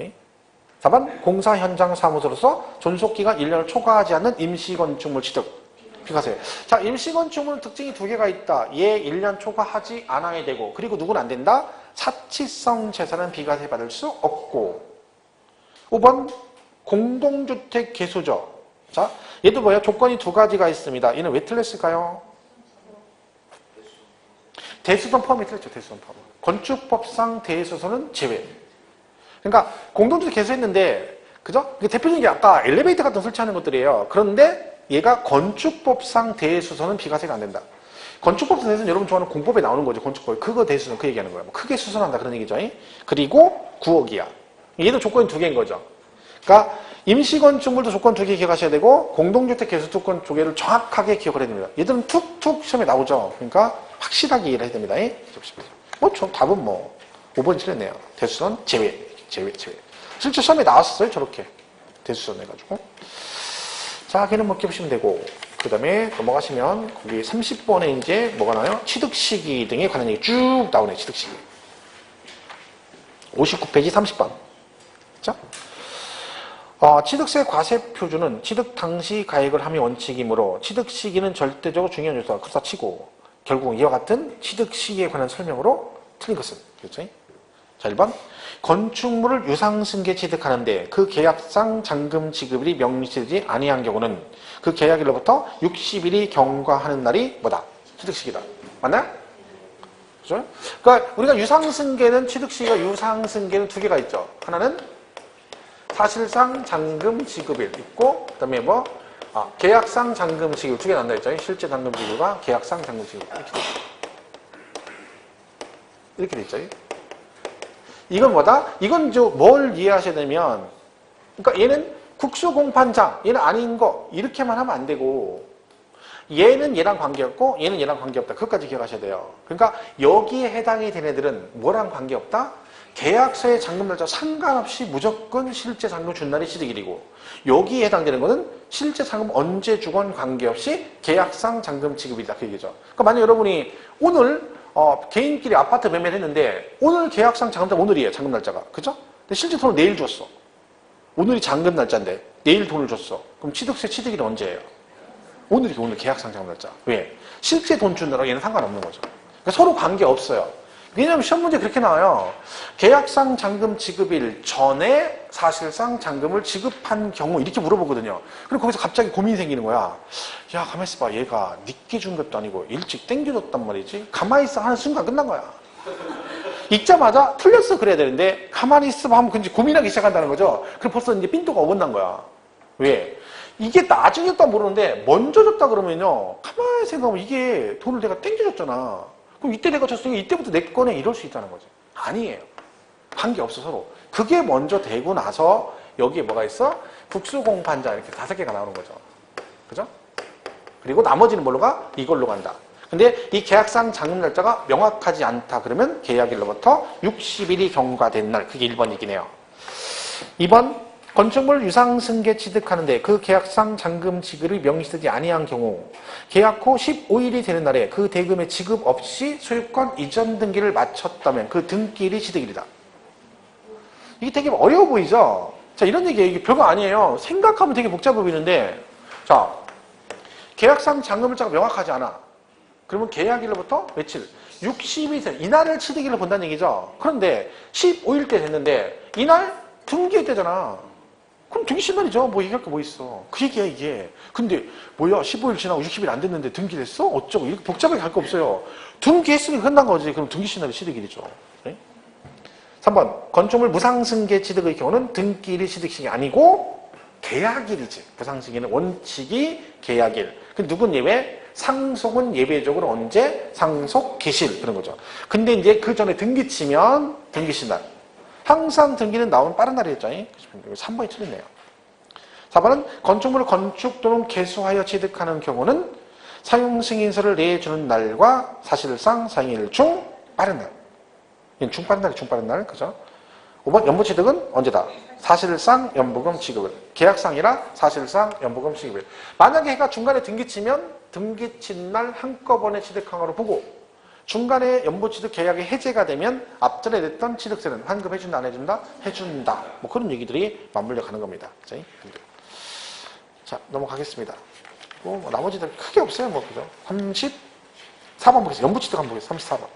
4번 공사 현장 사무소로서 존속기간 1년을 초과하지 않는 임시건축물 취득 비과세. 자, 임시건축물은 특징이 2개가 있다. 얘 1년 초과하지 않아야 되고 그리고 누구는 안 된다. 사치성 재산은 비과세 받을 수 없고. 5번 공동주택 개수죠. 자, 얘도 뭐야? 조건이 2가지가 있습니다. 얘는 왜 틀렸을까요? 대수선 포함이 틀렸죠. 대수선 포함. 건축법상 대수선은 제외. 그러니까 공동주택 개수했는데 그죠? 대표적인 게 아까 엘리베이터 같은 거 설치하는 것들이에요. 그런데 얘가 건축법상 대수선은 비과세가 안 된다. 건축법상 대수선 여러분 좋아하는 공법에 나오는 거죠. 건축법. 그거 대수선 그 얘기하는 거예요. 뭐 크게 수선한다 그런 얘기죠. 그리고 9억이야. 얘도 조건이 2개인 거죠. 그러니까 임시건축물도 조건 2개 기억하셔야 되고 공동주택 개수 조건 2개를 정확하게 기억을 해야 됩니다. 얘들은 툭툭 시험에 나오죠. 그러니까 확실하게 이해를 해야 됩니다. 뭐 답은 뭐 5번 틀렸네요. 대수선 제외. 실제 시험에 나왔었어요. 저렇게 대수선 해가지고. 자, 걔는 뭐 보시면 되고 그 다음에 넘어가시면 거기 30번에 이제 뭐가 나와요? 취득시기 등에 관한 얘기 쭉 나오네요. 취득시기. 59페이지 30번. 자, 취득세 과세 표준은 취득 당시 가액을 함의 원칙이므로 취득 시기는 절대적으로 중요한 요소다. 그렇다 치고 결국 이와 같은 취득 시기에 관한 설명으로 틀린 것은 그렇죠? 자, 1번. 건축물을 유상승계 취득하는데 그 계약상 잔금 지급일이 명시되지 아니한 경우는 그 계약일로부터 60일이 경과하는 날이 뭐다? 취득식이다. 맞나요? 그죠? 그러니까 우리가 유상승계는 취득시기가 유상승계는 두 개가 있죠. 하나는 사실상 잔금 지급일 있고 그다음에 뭐 계약상 잔금 지급 두 개 난다 했죠. 실제 잔금 지급과 계약상 잔금 지급 이렇게 돼 있죠. 이건 뭐다? 이건 뭘 이해하셔야 되면 그러니까 얘는 국수공판장 얘는 아닌 거 이렇게만 하면 안 되고 얘는 얘랑 관계없고 얘는 얘랑 관계없다. 그것까지 기억하셔야 돼요. 그러니까 여기에 해당이 된 애들은 뭐랑 관계없다? 계약서의 잔금 날짜 상관없이 무조건 실제 잔금 준 날이 취득일이고 여기에 해당되는 거는 실제 잔금 언제 주건 관계없이 계약상 잔금 지급이다. 그 얘기죠. 그러니까 만약 여러분이 오늘 개인끼리 아파트 매매를 했는데 오늘 계약상 잔금 날짜 오늘이에요. 잔금 날짜가. 그죠? 근데 실제 돈을 내일 줬어. 오늘이 잔금 날짜인데 내일 돈을 줬어. 그럼 취득세 취득일은 언제예요? 오늘 계약상 잔금 날짜. 왜? 실제 돈 준 날하고 얘는 상관없는 거죠. 그러니까 서로 관계없어요. 왜냐하면 시험 문제 그렇게 나와요. 계약상 잔금 지급일 전에 사실상 잔금을 지급한 경우 이렇게 물어보거든요. 그럼 거기서 갑자기 고민이 생기는 거야. 야 가만히 있어봐. 얘가 늦게 준 것도 아니고 일찍 땡겨줬단 말이지. 가만히 있어 하는 순간 끝난 거야. 읽자마자 틀렸어 그래야 되는데 가만히 있어 하면 이제 고민하기 시작한다는 거죠. 그럼 벌써 이제 삔또가 어긋난 거야. 왜? 이게 나중에 줬다 모르는데 먼저 줬다 그러면요. 가만히 생각하면 이게 돈을 내가 땡겨줬잖아. 그럼 이때 내가 줬으니까 이때부터 내 거네 이럴 수 있다는 거죠. 아니에요. 관계없어 서로. 그게 먼저 되고 나서 여기에 뭐가 있어? 국수공판자 이렇게 5개가 나오는 거죠. 그죠? 그리고 나머지는 뭘로 가? 이걸로 간다. 근데 이 계약상 잔금 날짜가 명확하지 않다 그러면 계약일로부터 60일이 경과된 날. 그게 1번이긴 해요. 2번. 건축물 유상승계 취득하는데 그 계약상 잔금 지급이 명시되지 아니한 경우 계약 후 15일이 되는 날에 그 대금의 지급 없이 소유권 이전 등기를 마쳤다면 그 등기일이 취득일이다. 이게 되게 어려워 보이죠? 자, 이런 얘기예요. 이게 별거 아니에요. 생각하면 되게 복잡해 보이는데 자, 계약상 잔금일자가 명확하지 않아. 그러면 계약일로부터 며칠? 60일이 되는 이날을 취득일로 본다는 얘기죠. 그런데 15일 때 됐는데 이날 등기일 때잖아. 그럼 등기신날이죠. 뭐 얘기할 게 뭐 있어. 그 얘기야 이게. 근데 뭐야 15일 지나고 60일 안 됐는데 등기를 했어? 어쩌고 이렇게 복잡하게 갈 거 없어요. 등기했으니 끝난 거지. 그럼 등기신날이 취득일이죠. 네? 3번 건축물 무상승계 취득의 경우는 등기일이 취득식이 아니고 계약일이지. 무상승계는 원칙이 계약일. 근데 누군 예외? 상속은 예외적으로 언제? 상속 개시일 그런 거죠. 근데 이제 그 전에 등기 치면 등기신날. 항상 등기는 나오는 빠른 날이었죠. 3번이 틀리네요. 4번은 건축물을 건축 또는 개수하여 취득하는 경우는 사용승인서를 내주는 날과 사실상 사용일 중 빠른 날. 중 빠른 날이 중 빠른 날. 그죠? 5번 연부취득은 언제다? 사실상 연부금 지급일. 계약상이라 사실상 연부금 지급일. 만약에 해가 중간에 등기치면 등기친 날 한꺼번에 취득한 거로 보고 중간에 연부취득 계약이 해제가 되면 앞전에 냈던 취득세는 환급해준다 안 해준다? 해준다. 뭐 그런 얘기들이 맞물려 가는 겁니다. 자 넘어가겠습니다. 뭐 나머지들 크게 없어요. 뭐 그죠? 34번 보겠습니다. 연부취득 한번 보겠습니다. 34번.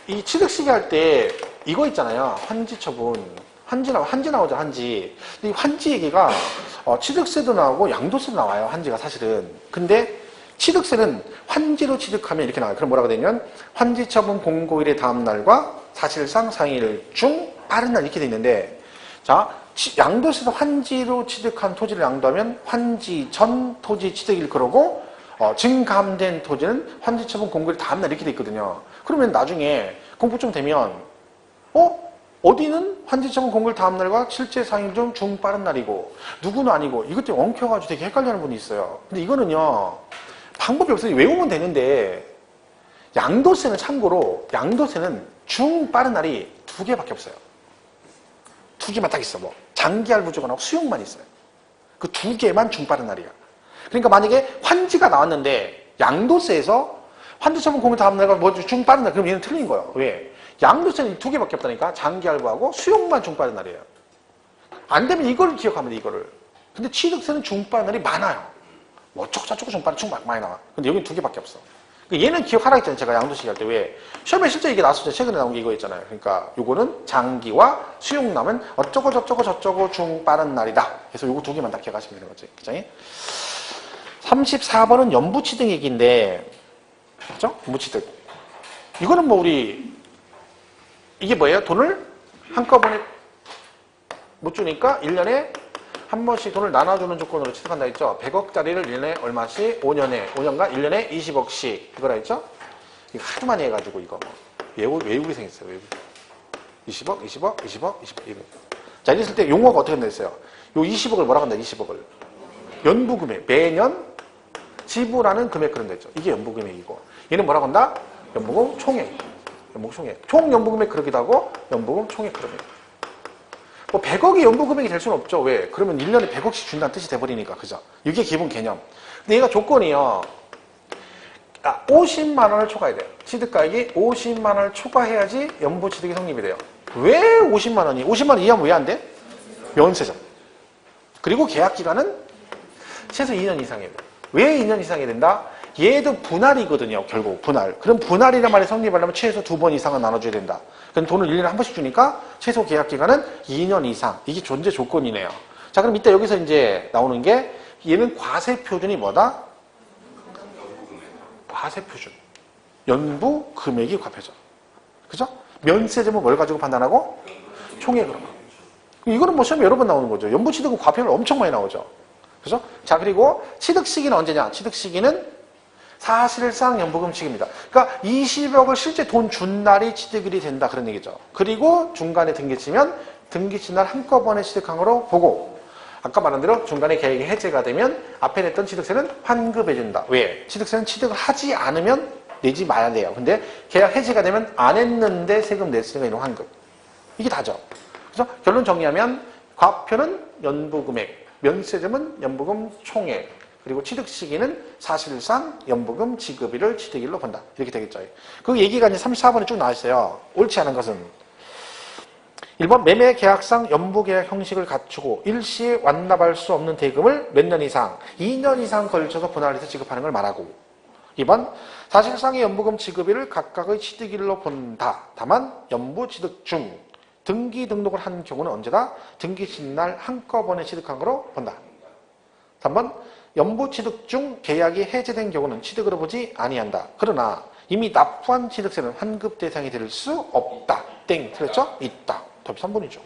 이 취득시기 할 때 이거 있잖아요. 환지처분. 한지 나오죠, 한지. 근데 이 환지 얘기가, 취득세도 나오고 양도세도 나와요, 한지가 사실은. 근데 취득세는 환지로 취득하면 이렇게 나와요. 그럼 뭐라고 되냐면, 환지처분 공고일의 다음 날과 사실상 상일 중 빠른 날 이렇게 돼 있는데, 자, 양도세도 환지로 취득한 토지를 양도하면 환지 전 토지 취득일 그러고, 증감된 토지는 환지처분 공고일 다음 날 이렇게 돼 있거든요. 그러면 나중에 공부 좀 되면, 어디는 환지처분 공고일 다음 날과 실제 상일 중 빠른 날이고 누구는 아니고 이것 때문에 엉켜가지고 되게 헷갈려하는 분이 있어요. 근데 이거는요 방법이 없어요. 외우면 되는데 양도세는 참고로 양도세는 빠른 날이 2개밖에 없어요. 2개만 딱 있어. 뭐 장기할부조건하고 수용만 있어요. 그 2개만 빠른 날이야. 그러니까 만약에 환지가 나왔는데 양도세에서 환지처분 공고일 다음 날과 뭐 빠른 날 그럼 얘는 틀린 거예요. 왜? 양도세는 2개밖에 없다니까. 장기할부하고 수용만 빠른 날이에요. 안 되면 이걸 기억하면 돼, 이거를. 근데 취득세는 빠른 날이 많아요. 뭐 어쩌고저쩌고 빠른 많이 나와. 근데 여기는 2개밖에 없어. 얘는 기억하라 했잖아요. 제가 양도식 할 때. 왜? 시험에 실제 이게 나왔었죠. 최근에 나온 게 이거 있잖아요. 그러니까 요거는 장기와 수용남은 어쩌고 저쩌고 저쩌고 중 빠른 날이다. 그래서 요거 두 개만 다 기억하시면 되는 거죠. 그죠? 34번은 연부취득 얘기인데, 그죠? 연부취득. 이거는 뭐 이게 뭐예요? 돈을 한꺼번에 못 주니까 1년에 한 번씩 돈을 나눠주는 조건으로 취득한다 했죠. 100억짜리를 1년에 얼마씩? 5년간 1년에 20억씩. 이거라 했죠? 이거 하도 많이 해가지고 이거 뭐 외우게 생겼어요. 외우기. 20억, 20억, 20억, 20억. 이거. 자, 이랬을 때 용어가 어떻게 됐어요? 요 20억을 뭐라고 한다, 20억을. 연부금액. 매년 지불하는 금액 그런 거 있죠. 이게 연부금액이고. 얘는 뭐라고 한다? 연부금 총액. 연부금 총액. 총 연부금액 그러기도 하고, 연부금 총액 그러기도 하고. 뭐 100억이 연부금액이 될 수는 없죠. 왜? 그러면 1년에 100억씩 준다는 뜻이 돼버리니까. 그죠? 이게 기본 개념. 근데 얘가 조건이요. 50만 원을 초과해야 돼요. 취득가액이 50만 원을 초과해야지 연부취득이 성립이 돼요. 왜 50만 원이? 50만 원 이하면 왜 안 돼? 면세점. 그리고 계약기간은 최소 2년 이상이에요. 왜 2년 이상이 된다? 얘도 분할이거든요. 결국 분할. 그럼 분할이란 말이 성립하려면 최소 2번 이상은 나눠줘야 된다. 그럼 돈을 1년에 한 번씩 주니까 최소 계약기간은 2년 이상. 이게 존재 조건이네요. 자, 그럼 이때 여기서 이제 나오는 게 얘는 과세표준이 뭐다? 과세표준. 연부 금액이 과표죠. 그죠? 면세점은 뭘 가지고 판단하고? 총액으로. 이거는 뭐 시험에 여러 번 나오는 거죠. 연부취득은 과표를 엄청 많이 나오죠. 그죠? 자, 그리고 취득 시기는 언제냐? 취득 시기는 사실상 연부금 시기입니다. 그러니까 20억을 실제 돈 준 날이 취득일이 된다. 그런 얘기죠. 그리고 중간에 등기치면 등기치 날 한꺼번에 취득한 거로 보고, 아까 말한 대로 중간에 계약이 해제가 되면 앞에 냈던 취득세는 환급해준다. 왜? 취득세는 취득을 하지 않으면 내지 마야 돼요. 근데 계약 해제가 되면 안 했는데 세금 냈으니까 이런 환급. 이게 다죠. 그래서 결론 정리하면 과표는 연부금액, 면세점은 연부금 총액, 그리고 취득 시기는 사실상 연부금 지급일을 취득일로 본다. 이렇게 되겠죠. 그 얘기가 이제 34번에 쭉 나와 있어요. 옳지 않은 것은 1번 매매 계약상 연부 계약 형식을 갖추고 일시에 완납할 수 없는 대금을 몇 년 이상, 2년 이상 걸쳐서 분할해서 지급하는 걸 말하고, 2번 사실상의 연부금 지급일을 각각의 취득일로 본다. 다만 연부 취득 중 등기 등록을 한 경우는 언제다? 등기신 날 한꺼번에 취득한 거로 본다. 3번 연부 취득 중 계약이 해제된 경우는 취득으로 보지 아니한다. 그러나 이미 납부한 취득세는 환급 대상이 될 수 없다. 땡. 틀렸죠? 있다. 답이 3번이죠.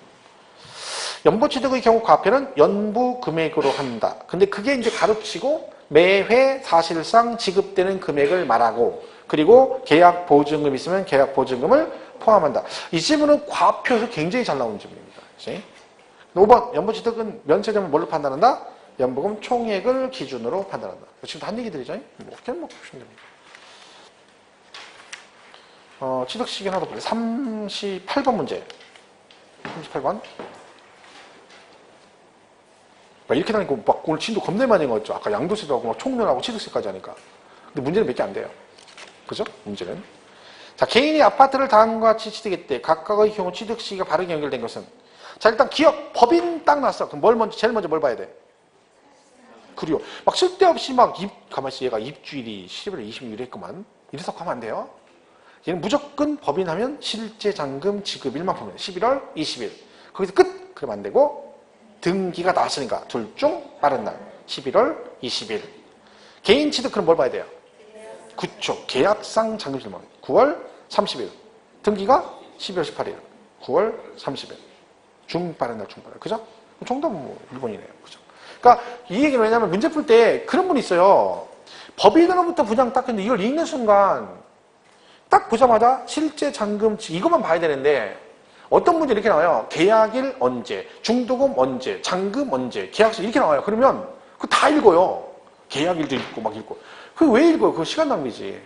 연부 취득의 경우 과표는 연부 금액으로 한다. 근데 그게 이제 가르치고 매회 사실상 지급되는 금액을 말하고, 그리고 계약 보증금 있으면 계약 보증금을 포함한다. 이 질문은 과표에서 굉장히 잘 나오는 질문입니다. 그치? 5번 연부 취득은 면세점을 뭘로 판단한다? 연부금 총액을 기준으로 판단한다. 지금 한 얘기들이죠? 뭐 그냥 뭐 보시면 됩니다. 취득 시기 하나 더 볼게요. 38번 문제. 38번. 이렇게 다니고 막 오늘 진도 겁내 많이 했죠. 아까 양도세도 하고 막 총련하고 취득세까지 하니까. 근데 문제는 몇 개 안 돼요. 그죠? 문제는. 자, 개인이 아파트를 다음과 같이 취득했대. 각각의 경우 취득 시기가 바르게 연결된 것은. 자, 일단 기억, 법인 딱 났어. 그럼 제일 먼저 뭘 봐야 돼? 그리요. 막 쓸데없이 가만있어. 얘가 입주일이 11월 26일에 했구만. 이래서 가면 안 돼요. 얘는 무조건 법인하면 실제 잔금 지급일만 보면 11월 20일. 거기서 끝! 그러면 안 되고, 등기가 나왔으니까 둘 중 빠른 날 11월 20일. 개인 취득 그럼 뭘 봐야 돼요? 그쵸. 계약상 잔금실만 9월 30일. 등기가 12월 18일. 9월 30일. 중 빠른 날 중 빠른 날. 그죠? 정답은 뭐 1번이네요. 그죠? 그러니까 이 얘기는 왜냐면 문제 풀 때 그런 분이 있어요. 법인으로부터 분양 딱 했는데 이걸 읽는 순간 딱 보자마자 실제 잔금 이것만 봐야 되는데, 어떤 문제 이렇게 나와요. 계약일 언제, 중도금 언제, 잔금 언제, 계약서 이렇게 나와요. 그러면 그거 다 읽어요. 계약일도 읽고 막 읽고. 그거 왜 읽어요? 그거 시간 낭비지.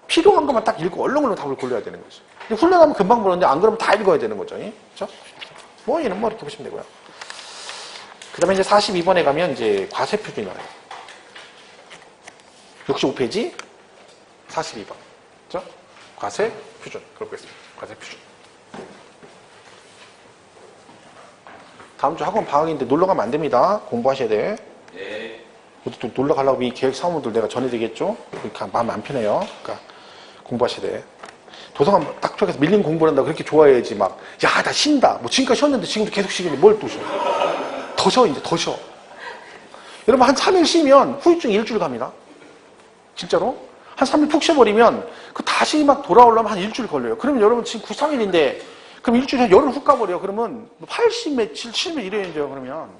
필요한 것만 딱 읽고 얼렁얼렁 답을 골라야 되는 거죠. 근데 훈련하면 금방 보는데 안 그러면 다 읽어야 되는 거죠. 그렇죠? 뭐 얘는 뭐 이렇게 보시면 되고요. 그 다음에 이제 42번에 가면 이제 과세표준이 나와요. 65페이지 42번. 그렇죠? 과세표준. 그걸 보겠습니다. 과세표준. 다음 주 학원 방학인데 놀러 가면 안 됩니다. 공부하셔야 돼. 네. 어디 또 놀러 가려고 이 계획 사무들 내가 전해드리겠죠? 그러니까 마음이 안 편해요. 그러니까 공부하셔야 돼. 도서관 딱 쪽에서 밀린 공부를 한다 그렇게 좋아해야지 막, 야, 나 쉰다. 뭐 지금까지 쉬었는데 지금도 계속 쉬겠는데 뭘 또 쉬어. 더 쉬어, 이제 더 쉬어. 여러분 한 3일 쉬면 후유증 일주일 갑니다. 진짜로. 한 3일 푹 쉬어버리면 그 다시 막 돌아오려면 한 일주일 걸려요. 그러면 여러분 지금 9, 3일인데 그럼 일주일에 열흘 훅 가버려. 그러면 80 며칠, 70일 이래야죠. 그러면.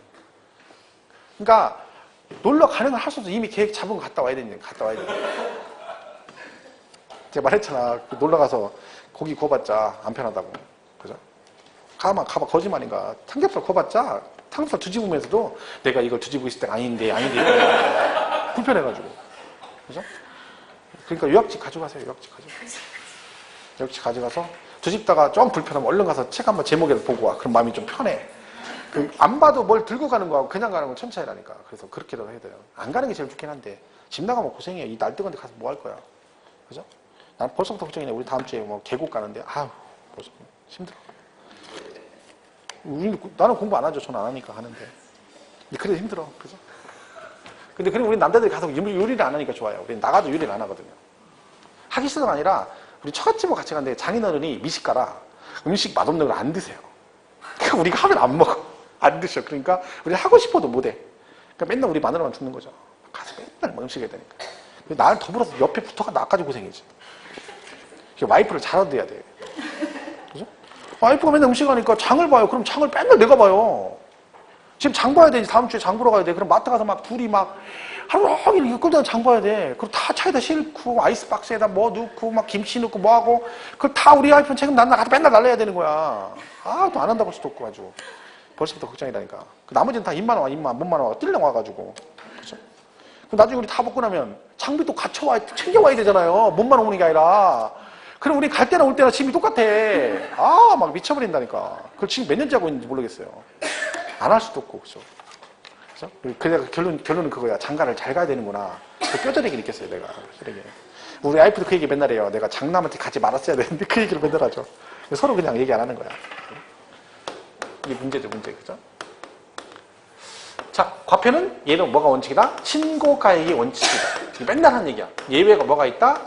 그러니까 놀러 가는 걸 할 수 없어. 이미 계획 잡은 거 갔다 와야 되는데 갔다 와야 돼. 제가 말했잖아. 놀러 가서 고기 구워봤자 안 편하다고. 그죠? 가봐 거짓말인가. 삼겹살 구워봤자 삼겹살 뒤집으면서도 내가 이걸 뒤집고 있을 때 아닌데 불편해가지고. 그죠? 그러니까 요약지 가져가세요. 요약지 가져가서 뒤집다가 좀 불편하면 얼른 가서 책 한번 제목에서 보고 와. 그럼 마음이 좀 편해. 안 봐도 뭘 들고 가는 거하고 그냥 가는 건 천차이라니까. 그래서 그렇게도 해야 돼요. 안 가는 게 제일 좋긴 한데 집 나가면 고생해. 이 날뜨건데 가서 뭐 할 거야. 그죠? 난 벌써부터 걱정이네. 우리 다음 주에 뭐 계곡 가는데 벌써 힘들어. 나는 공부 안 하죠. 저는 안 하니까 하는데. 근데 그래도 힘들어. 그죠? 근데 그럼 우리 남자들이 가서 요리를 안 하니까 좋아요. 우리 나가도 요리를 안 하거든요. 하기 싫어가 아니라 우리 처갓집을 같이 갔는데 장인어른이 미식가라 음식 맛없는 걸 안 드세요. 그러니까 우리가 하면 안 먹어. 안 드셔. 그러니까 우리 하고 싶어도 못 해. 그러니까 맨날 우리 마누라만 듣는 거죠. 가서 맨날 음식 해야 되니까. 나를 더불어서 옆에 붙어가 나까지 고생이지. 와이프를 잘 얻어야 돼. 그죠? 와이프가 맨날 음식 하니까 장을 봐요. 그럼 장을 맨날 내가 봐요. 지금 장 봐야 되지. 다음 주에 장 보러 가야 돼. 그럼 마트 가서 막 둘이 막 하루 종일 이거 끌다가 장 봐야 돼. 그럼 다 차에다 싣고 아이스박스에다 뭐 넣고 막 김치 넣고 뭐 하고 그걸 다 우리 와이프는 책임 난다 가서 맨날 날려야 되는 거야. 또 안 한다고 할 수도 없고 아주. 벌써부터 걱정이라니까. 나머지는 다 입만 몸만 와 뛸랑 와가지고. 그죠? 나중에 우리 다 먹고 나면 장비도 챙겨와야 되잖아요. 몸만 오는 게 아니라. 그럼 우리 갈 때나 올 때나 짐이 똑같아. 막 미쳐버린다니까. 그걸 지금 몇 년째 하고 있는지 모르겠어요. 안 할 수도 없고, 그죠? 그죠? 그래서 결론은 그거야. 장가를 잘 가야 되는구나. 뼈저리게 느꼈어요, 내가. 뼈저리게. 우리 와이프도 그 얘기 맨날 해요. 내가 장남한테 가지 말았어야 되는데 그 얘기를 맨날 하죠. 서로 그냥 얘기 안 하는 거야. 이게 문제죠, 그죠? 자, 과표는 얘는 뭐가 원칙이다? 신고가액이 원칙이다. 맨날 하는 얘기야. 예외가 뭐가 있다?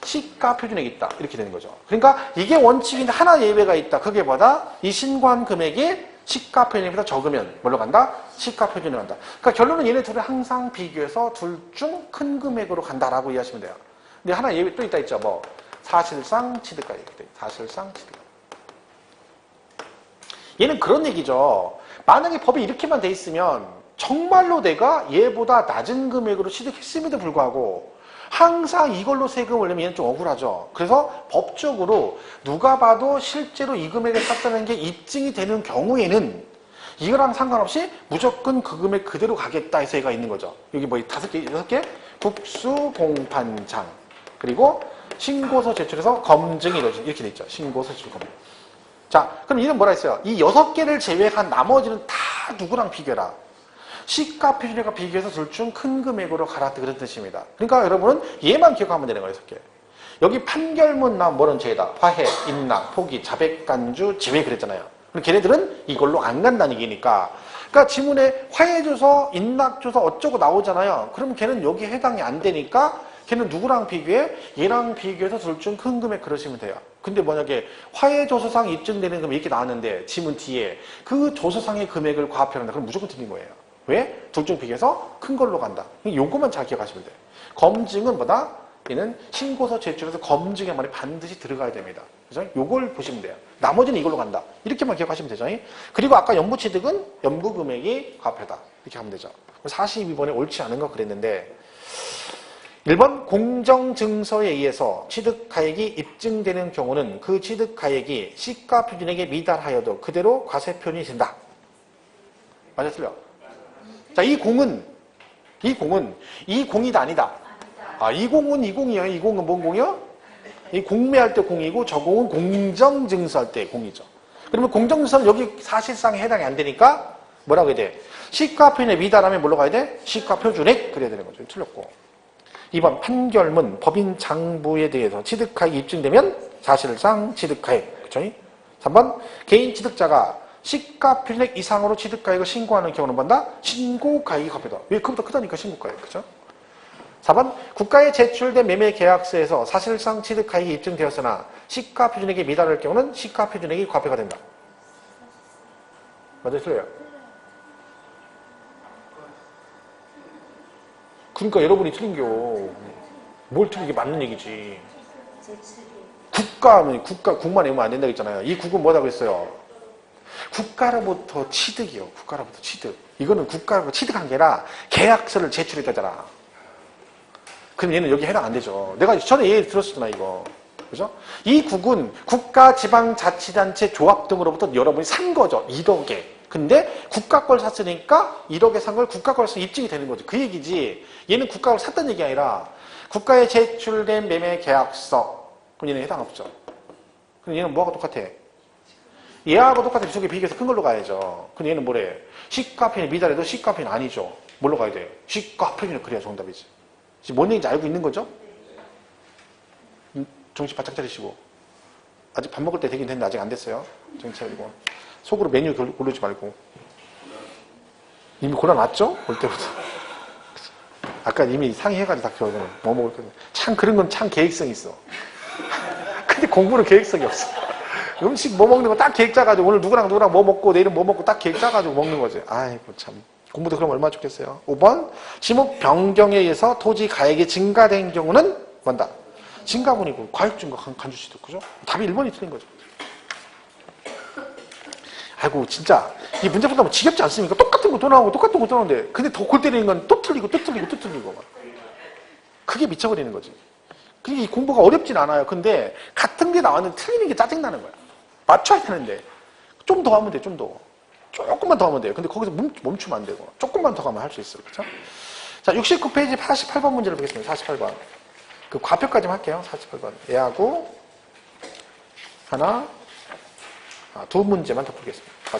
시가 표준액이 있다. 이렇게 되는 거죠. 그러니까 이게 원칙인데 하나 예외가 있다. 그게 뭐다? 이 신고한 금액이 시가 표준액보다 적으면 뭘로 간다? 시가 표준으로 간다. 그러니까 결론은 얘네 둘을 항상 비교해서 둘 중 큰 금액으로 간다라고 이해하시면 돼요. 근데 하나 예외 또 있다 있죠. 뭐 사실상 취득가액. 사실상 취득가액. 얘는 그런 얘기죠. 만약에 법이 이렇게만 돼 있으면 정말로 내가 얘보다 낮은 금액으로 취득했음에도 불구하고 항상 이걸로 세금을 내면 얘는 좀 억울하죠. 그래서 법적으로 누가 봐도 실제로 이 금액을 샀다는 게 입증이 되는 경우에는 이거랑 상관없이 무조건 그 금액 그대로 가겠다 해서 얘가 있는 거죠. 여기 뭐 5개, 6개? 국수 공판장. 그리고 신고서 제출해서 검증이 이루어진 이렇게 돼 있죠. 신고서 제출 검증. 자, 그럼 얘는 뭐라 했어요? 이 6개를 제외한 나머지는 다 누구랑 비교해라? 시가 표준액과 비교해서 둘 중 큰 금액으로 가라 그런 뜻입니다. 그러니까 여러분은 얘만 기억하면 되는 거예요. 6개. 여기 판결문 나온 뭐는 제외다. 화해, 인락, 포기, 자백간주, 제외 그랬잖아요. 그럼 걔네들은 이걸로 안 간다는 얘기니까. 그러니까 지문에 화해줘서 인락줘서 어쩌고 나오잖아요. 그럼 걔는 여기 해당이 안 되니까 걔는 누구랑 비교해? 얘랑 비교해서 둘 중 큰 금액 그러시면 돼요. 근데 만약에 화해조서상 입증되는 금액 이렇게 나왔는데 지문 뒤에 그 조서상의 금액을 과합해낸다. 그럼 무조건 틀린 거예요. 왜? 둘 중 비교해서 큰 걸로 간다. 요거만 잘 기억하시면 돼요. 검증은 뭐다? 얘는 신고서 제출해서 검증의 말이 반드시 들어가야 됩니다. 그래서 요걸 보시면 돼요. 나머지는 이걸로 간다. 이렇게만 기억하시면 되죠. 그리고 아까 연부취득은 연부금액이 과표다. 이렇게 하면 되죠. 42번에 옳지 않은 거 그랬는데 1번 공정증서에 의해서 취득가액이 입증되는 경우는 그 취득가액이 시가표준액에 미달하여도 그대로 과세표준이 된다. 맞아 틀려? 자, 이 공이다 아니다. 이 공은 이 공이에요. 이 공은 뭔 공이요? 이 공매할 때 공이고 저 공은 공정증서할 때 공이죠. 그러면 공정증서는 여기 사실상에 해당이 안 되니까 뭐라고 해야 돼? 시가표준에 미달하면 뭘로 가야 돼? 시가표준액 그래야 되는 거죠. 틀렸고. 2번 판결문 법인 장부에 대해서 취득가액이 입증되면 사실상 취득가액. 그렇죠? 3번 개인 취득자가 시가 표준액 이상으로 취득가액을 신고하는 경우는 뭔다? 신고가액이 값이다. 왜? 그보다 크다니까 신고가액. 그죠? 4번 국가에 제출된 매매 계약서에서 사실상 취득가액이 입증되었으나 시가 표준액에 미달할 경우는 시가 표준액이 과표가 된다. 맞아요? 틀려요? 그러니까 여러분이 틀린겨. 뭘 틀리게 맞는 얘기지. 국만 외우면 안 된다고 했잖아요. 이 국은 뭐라고 했어요? 국가로부터 취득이요. 국가로부터 취득. 이거는 국가로부터 취득한 게 아니라 계약서를 제출했다잖아. 그럼 얘는 여기 해당 안 되죠. 내가 전에 얘기 들었었잖아, 이거. 그죠? 이 국은 국가지방자치단체 조합 등으로부터 여러분이 산 거죠. 1억에. 근데 국가 걸 샀으니까 1억에 산 걸 국가 걸서 입증이 되는 거죠. 그 얘기지. 얘는 국가 걸 샀다는 얘기 아니라 국가에 제출된 매매 계약서. 그럼 얘는 해당 없죠. 그럼 얘는 뭐하고 똑같아? 얘하고 똑같아. 속에 비교해서 큰 걸로 가야죠. 그럼 얘는 뭐래? 시가 표준이 미달해도 시가 표준 아니죠. 뭘로 가야 돼? 시가 표준이 그래야 정답이지. 지금 뭔 얘기인지 알고 있는 거죠? 정신 바짝 차리시고. 아직 밥 먹을 때 되긴 됐는데 아직 안 됐어요. 정신 차리고. 속으로 메뉴 고르지 말고. 이미 골라놨죠? 올 때부터. 아까 이미 상의해가지고 다 겨우잖아. 뭐 먹을 건데. 참 그런 건 참 계획성이 있어. 근데 공부는 계획성이 없어. 음식 뭐 먹는 거 딱 계획 짜가지고 오늘 누구랑 뭐 먹고 내일은 뭐 먹고 딱 계획 짜가지고 먹는 거지. 아이고 참. 공부도 그럼 얼마나 좋겠어요. 5번 지목 변경에 의해서 토지 가액이 증가된 경우는 뭔다? 증가분이고 과액 증가 간주시득. 그죠? 답이 1번이 틀린 거죠. 아이고 진짜 이 문제 풀다 보면 지겹지 않습니까? 똑같은 거 또 나오고 똑같은 거 또 나오는데 근데 더 골 때리는 건 또 틀리고 또 틀리고 또 틀리고 막. 그게 미쳐버리는 거지. 그게 이 공부가 어렵진 않아요. 근데 같은 게 나왔는데 틀리는 게 짜증나는 거야. 맞춰야 되는데 좀 더 하면 돼. 좀 더. 조금만 더 하면 돼요. 근데 거기서 멈추면 안 되고 조금만 더 가면 할 수 있어요. 그렇죠? 자, 69페이지 48번 문제를 보겠습니다. 48번. 그 과표까지만 할게요. 48번. 얘하고 하나, 두 문제만 더 풀겠습니다.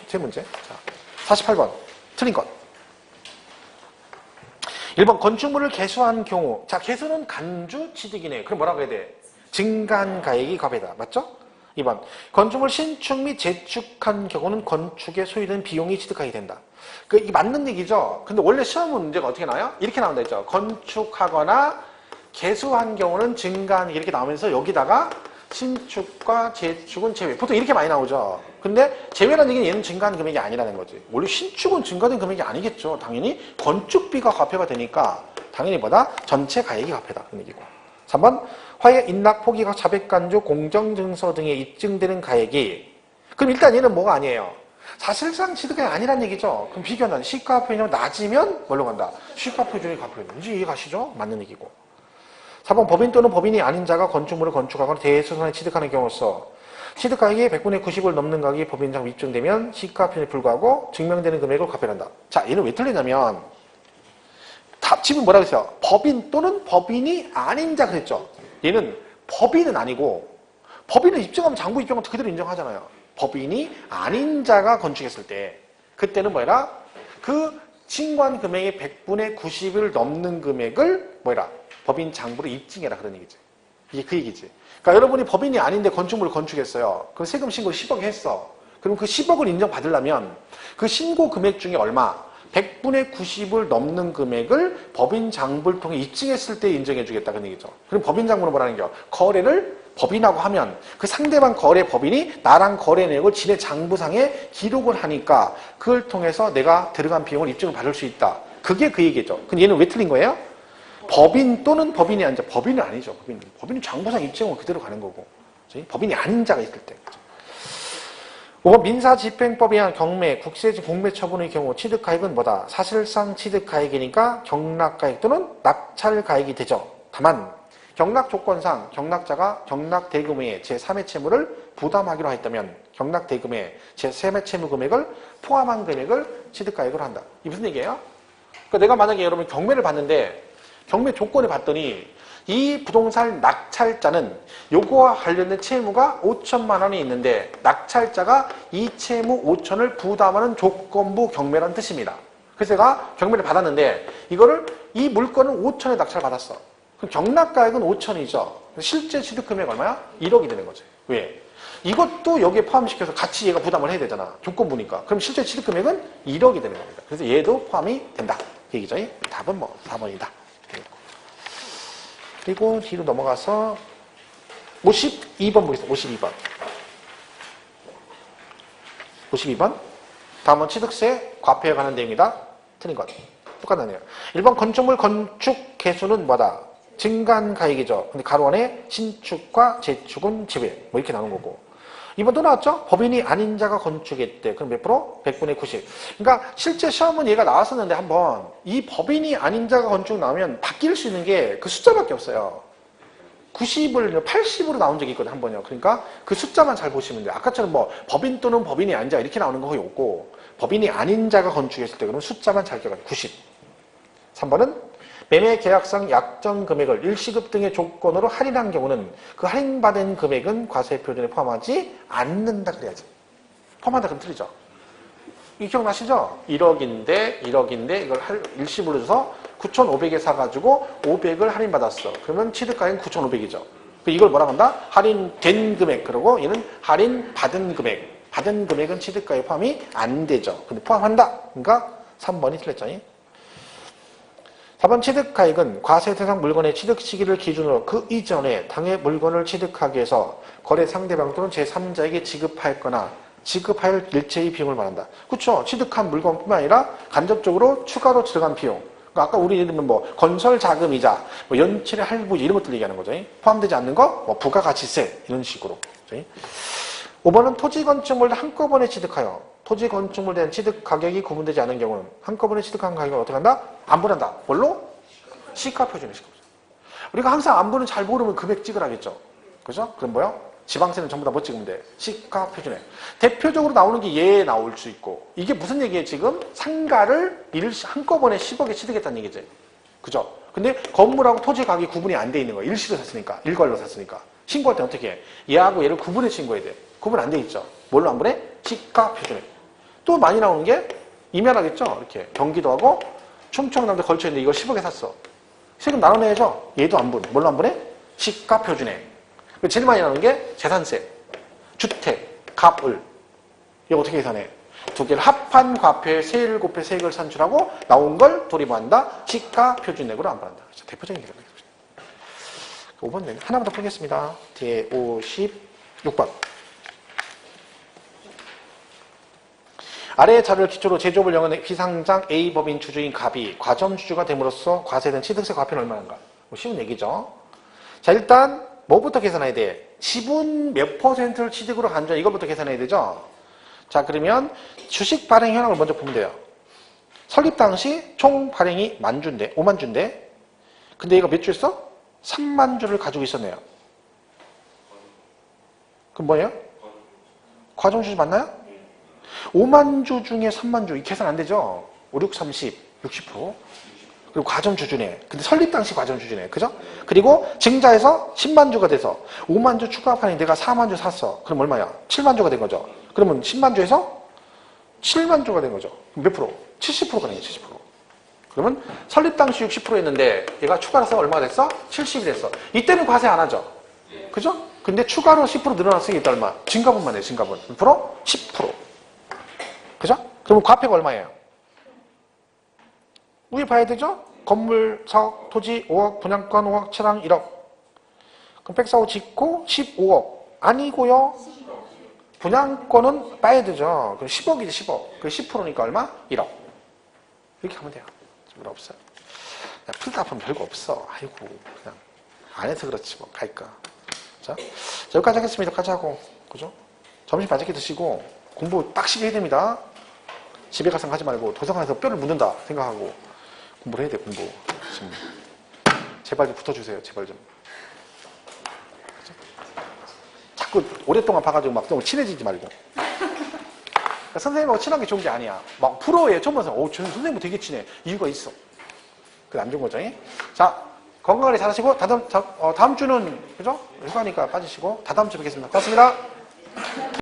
세 문제. 자, 48번. 틀린 것. 1번 건축물을 개수한 경우. 자, 개수는 간주 취득이네. 그럼 뭐라고 해야 돼? 증가한 가액이 과배다. 맞죠? 2번 건축물 신축 및 재축한 경우는 건축에 소요된 비용이 취득하게 된다. 이게 맞는 얘기죠. 근데 원래 시험 문제가 어떻게 나와요? 이렇게 나온다 했죠. 건축하거나 개수한 경우는 증가한 이렇게 나오면서 여기다가 신축과 재축은 제외. 보통 이렇게 많이 나오죠. 근데 제외라는 얘기는 얘는 증가한 금액이 아니라는 거지. 원래 신축은 증가된 금액이 아니겠죠. 당연히 건축비가 과표가 되니까 당연히 뭐다? 전체 가액이 과표다. 그런 얘기고. 3번 화해, 인락, 포기가 자백간주, 공정증서 등에 입증되는 가액이 그럼 일단 얘는 뭐가 아니에요? 사실상 취득가액이 아니란 얘기죠. 그럼 비교는 시가 표준이 낮으면 뭘로 간다? 시가 표준이 과표된다. 이제 이해가시죠? 맞는 얘기고. 4번 법인 또는 법인이 아닌 자가 건축물을 건축하거나 대수선에 취득하는 경우로서 취득가액이 100분의 90을 넘는 가격이 법인상 입증되면 시가 표준에 불과하고 증명되는 금액을 과표한다. 자, 얘는 왜 틀리냐면 답집은 뭐라고 했어요? 법인 또는 법인이 아닌 자 그랬죠. 얘는 법인은 아니고 법인은 입증하면 장부 입증하면 그대로 인정하잖아요. 법인이 아닌 자가 건축했을 때 그때는 뭐라? 그 신고한 금액의 100분의 90을 넘는 금액을 뭐라? 법인 장부로 입증해라 그런 얘기지. 이게 그 얘기지. 그러니까 여러분이 법인이 아닌데 건축물을 건축했어요. 그럼 세금 신고를 10억 했어. 그럼 그 10억을 인정받으려면 그 신고 금액 중에 얼마? 100분의 90을 넘는 금액을 법인 장부를 통해 입증했을 때 인정해주겠다 그런 얘기죠. 그럼 법인 장부는 뭐라는 거야? 거래를 법인하고 하면 그 상대방 거래 법인이 나랑 거래 내역을 지네 장부상에 기록을 하니까 그걸 통해서 내가 들어간 비용을 입증을 받을 수 있다. 그게 그 얘기죠. 근데 얘는 왜 틀린 거예요? 법인 또는 법인이 아닌 자. 법인은 아니죠. 법인은 장부상 입증은 그대로 가는 거고. 법인이 아닌 자가 있을 때. 5번 민사집행법에 의한 경매, 국세직 공매 처분의 경우 취득가액은 뭐다? 사실상 취득가액이니까 경락가액 또는 낙찰가액이 되죠. 다만 경락조건상 경락자가 경락대금의 제3의 채무를 부담하기로 했다면 경락대금의 제3의 채무 금액을 포함한 금액을 취득가액으로 한다. 이게 무슨 얘기예요? 그러니까 내가 만약에 여러분 경매를 봤는데 경매 조건을 봤더니 이 부동산 낙찰자는 요거와 관련된 채무가 5천만 원이 있는데 낙찰자가 이 채무 5천을 부담하는 조건부 경매라는 뜻입니다. 그래서 제가 경매를 받았는데 이거를 이 물건은 5천에 낙찰 받았어. 그럼 경락가액은 5천이죠. 실제 취득금액 얼마야? 1억이 되는 거죠. 왜? 이것도 여기에 포함시켜서 같이 얘가 부담을 해야 되잖아. 조건부니까. 그럼 실제 취득금액은 1억이 되는 겁니다. 그래서 얘도 포함이 된다. 그 얘기죠. 답은 뭐 4번이다. 그리고 뒤로 넘어가서 52번 보겠습니다. 52번. 52번. 다음은 취득세 과표에 관한 내용이다. 틀린 것. 똑같네요. 1번 건축물 건축 개수는 뭐다? 증가한 가액이죠. 근데 가로 안에 신축과 재축은 지배. 뭐 이렇게 나오는 거고. 2번 또 나왔죠? 법인이 아닌 자가 건축했대. 그럼 몇 프로? 100분의 90. 그러니까 실제 시험은 얘가 나왔었는데 한번 이 법인이 아닌 자가 건축 나오면 바뀔 수 있는 게 그 숫자밖에 없어요. 90을 80으로 나온 적이 있거든, 한 번요. 그러니까 그 숫자만 잘 보시면 돼요. 아까처럼 뭐 법인 또는 법인이 아닌 자 이렇게 나오는 거 거의 없고 법인이 아닌 자가 건축했을 때 그러면 숫자만 잘 기억하세요. 90. 3번은 매매 계약상 약정 금액을 일시급 등의 조건으로 할인한 경우는 그 할인받은 금액은 과세 표준에 포함하지 않는다 그래야지. 포함한다 그럼 틀리죠. 이 기억나시죠? 1억인데 이걸 일시불로 줘서 9,500에 사가지고 500을 할인받았어. 그러면 취득가액은 9,500이죠. 이걸 뭐라고 한다? 할인된 금액. 그러고 얘는 할인받은 금액. 받은 금액은 취득가액 포함이 안 되죠. 근데 포함한다. 그러니까 3번이 틀렸죠. 4번 취득가액은 과세 대상 물건의 취득 시기를 기준으로 그 이전에 당해 물건을 취득하기 위해서 거래 상대방 또는 제3자에게 지급하였거나 지급할 일체의 비용을 말한다. 그렇죠. 취득한 물건뿐만 아니라 간접적으로 추가로 들어간 비용. 그러니까 아까 우리 예를 들면 뭐 건설 자금이자 뭐 연체의 할부 이런 것들 얘기하는 거죠. 포함되지 않는 거, 뭐 부가가치세 이런 식으로. 5번은 토지 건축물을 한꺼번에 취득하여 토지 건축물에 대한 취득 가격이 구분되지 않은 경우는 한꺼번에 취득한 가격을 어떻게 한다? 안분한다. 뭘로? 시가 표준에 시가 표준. 우리가 항상 안분은 잘 모르면 금액 찍으라겠죠. 그죠? 그럼 뭐요? 지방세는 전부 다 못 찍으면 돼. 시가 표준에. 대표적으로 나오는 게 얘 나올 수 있고. 이게 무슨 얘기예요, 지금? 상가를 한꺼번에 10억에 취득했다는 얘기지. 그죠? 근데 건물하고 토지 가격이 구분이 안 돼 있는 거야. 일시로 샀으니까. 일괄로 샀으니까. 신고할 때 어떻게 해? 얘하고 얘를 구분해 신고해야 돼. 구분 안 돼 있죠. 뭘로 안 분해? 시가 표준에. 또 많이 나오는 게 이면하겠죠. 이렇게 경기도하고 충청남도 걸쳐있는데 이걸 10억에 샀어. 세금 나눠내야죠. 얘도 안 분. 뭘로 안 분해? 시가 표준에. 제일 많이 나오는 게 재산세, 주택, 갑을. 이거 어떻게 계산해? 두 개를 합한 과표에 세율을 곱해 세액을 산출하고 나온 걸 도리부한다. 시가 표준액으로 안 분한다. 그렇죠. 대표적인 개념이에요. 5번 하나만 더 풀겠습니다. 뒤에 56번. 아래의 자료를 기초로 제조업을 영위하는 비상장 A법인 주주인 갑이 과점주주가 됨으로써 과세된 취득세 과표는 얼마인가? 뭐 쉬운 얘기죠. 자, 일단 뭐부터 계산해야 돼? 지분 몇 %를 취득으로 간주한 이걸부터 계산해야 되죠. 자, 그러면 주식 발행 현황을 먼저 보면 돼요. 설립 당시 총 발행이 10,000주인데 50,000주인데 근데 얘가 몇 주였어? 30,000주를 가지고 있었네요. 그럼 뭐예요? 과점주주 맞나요? 50,000주 중에 30,000주. 이 계산 안 되죠? 5, 6, 30, 60%. 그리고 과점주주네. 근데 설립 당시 과점주주네. 그죠? 그리고 증자에서 100,000주가 돼서 50,000주 추가 판이 내가 40,000주 샀어. 그럼 얼마야? 70,000주가 된 거죠. 그러면 100,000주에서 70,000주가 된 거죠. 그럼 몇 프로? 70%가 된 거예요. 70%. 그러면 설립 당시 60%였는데 얘가 추가해서 얼마가 됐어? 70이 됐어. 이때는 과세 안 하죠. 그죠? 근데 추가로 10% 늘어났으니 이때 얼마? 증가분만 해요. 증가분. 몇 프로? 10%. 그죠? 그러면 과표가 얼마예요? 위에 봐야 되죠? 건물 4억, 토지 5억, 분양권 5억, 차량 1억. 그럼 104호 짓고 15억. 아니고요. 분양권은 빠야 되죠. 그럼 10억이지 10억. 그 10%니까 얼마? 1억. 이렇게 하면 돼요. 별로 없어요. 그냥 풀다 보면 별거 없어. 아이고 그냥 안 해서 그렇지 뭐 갈까. 자, 여기까지 하겠습니다. 여기까지 하고. 그죠? 점심 맛있게 드시고 공부 빡시게 해야 됩니다. 집에 가서 하지 말고 도서관에서 뼈를 묻는다 생각하고 공부를 해야 돼. 공부. 지금. 제발 좀 붙어주세요. 제발 좀. 그죠? 자꾸 오랫동안 봐가지고 막 너무 친해지지 말고. 그러니까 선생님하고 친한 게 좋은 게 아니야. 막 프로에 처음 봐서 저 선생님하고 되게 친해. 이유가 있어. 그게 안 좋은 거죠. 자, 건강하게 잘하시고 다음 주는 그죠? 휴가니까 빠지시고 다다음 주에 뵙겠습니다. 고맙습니다.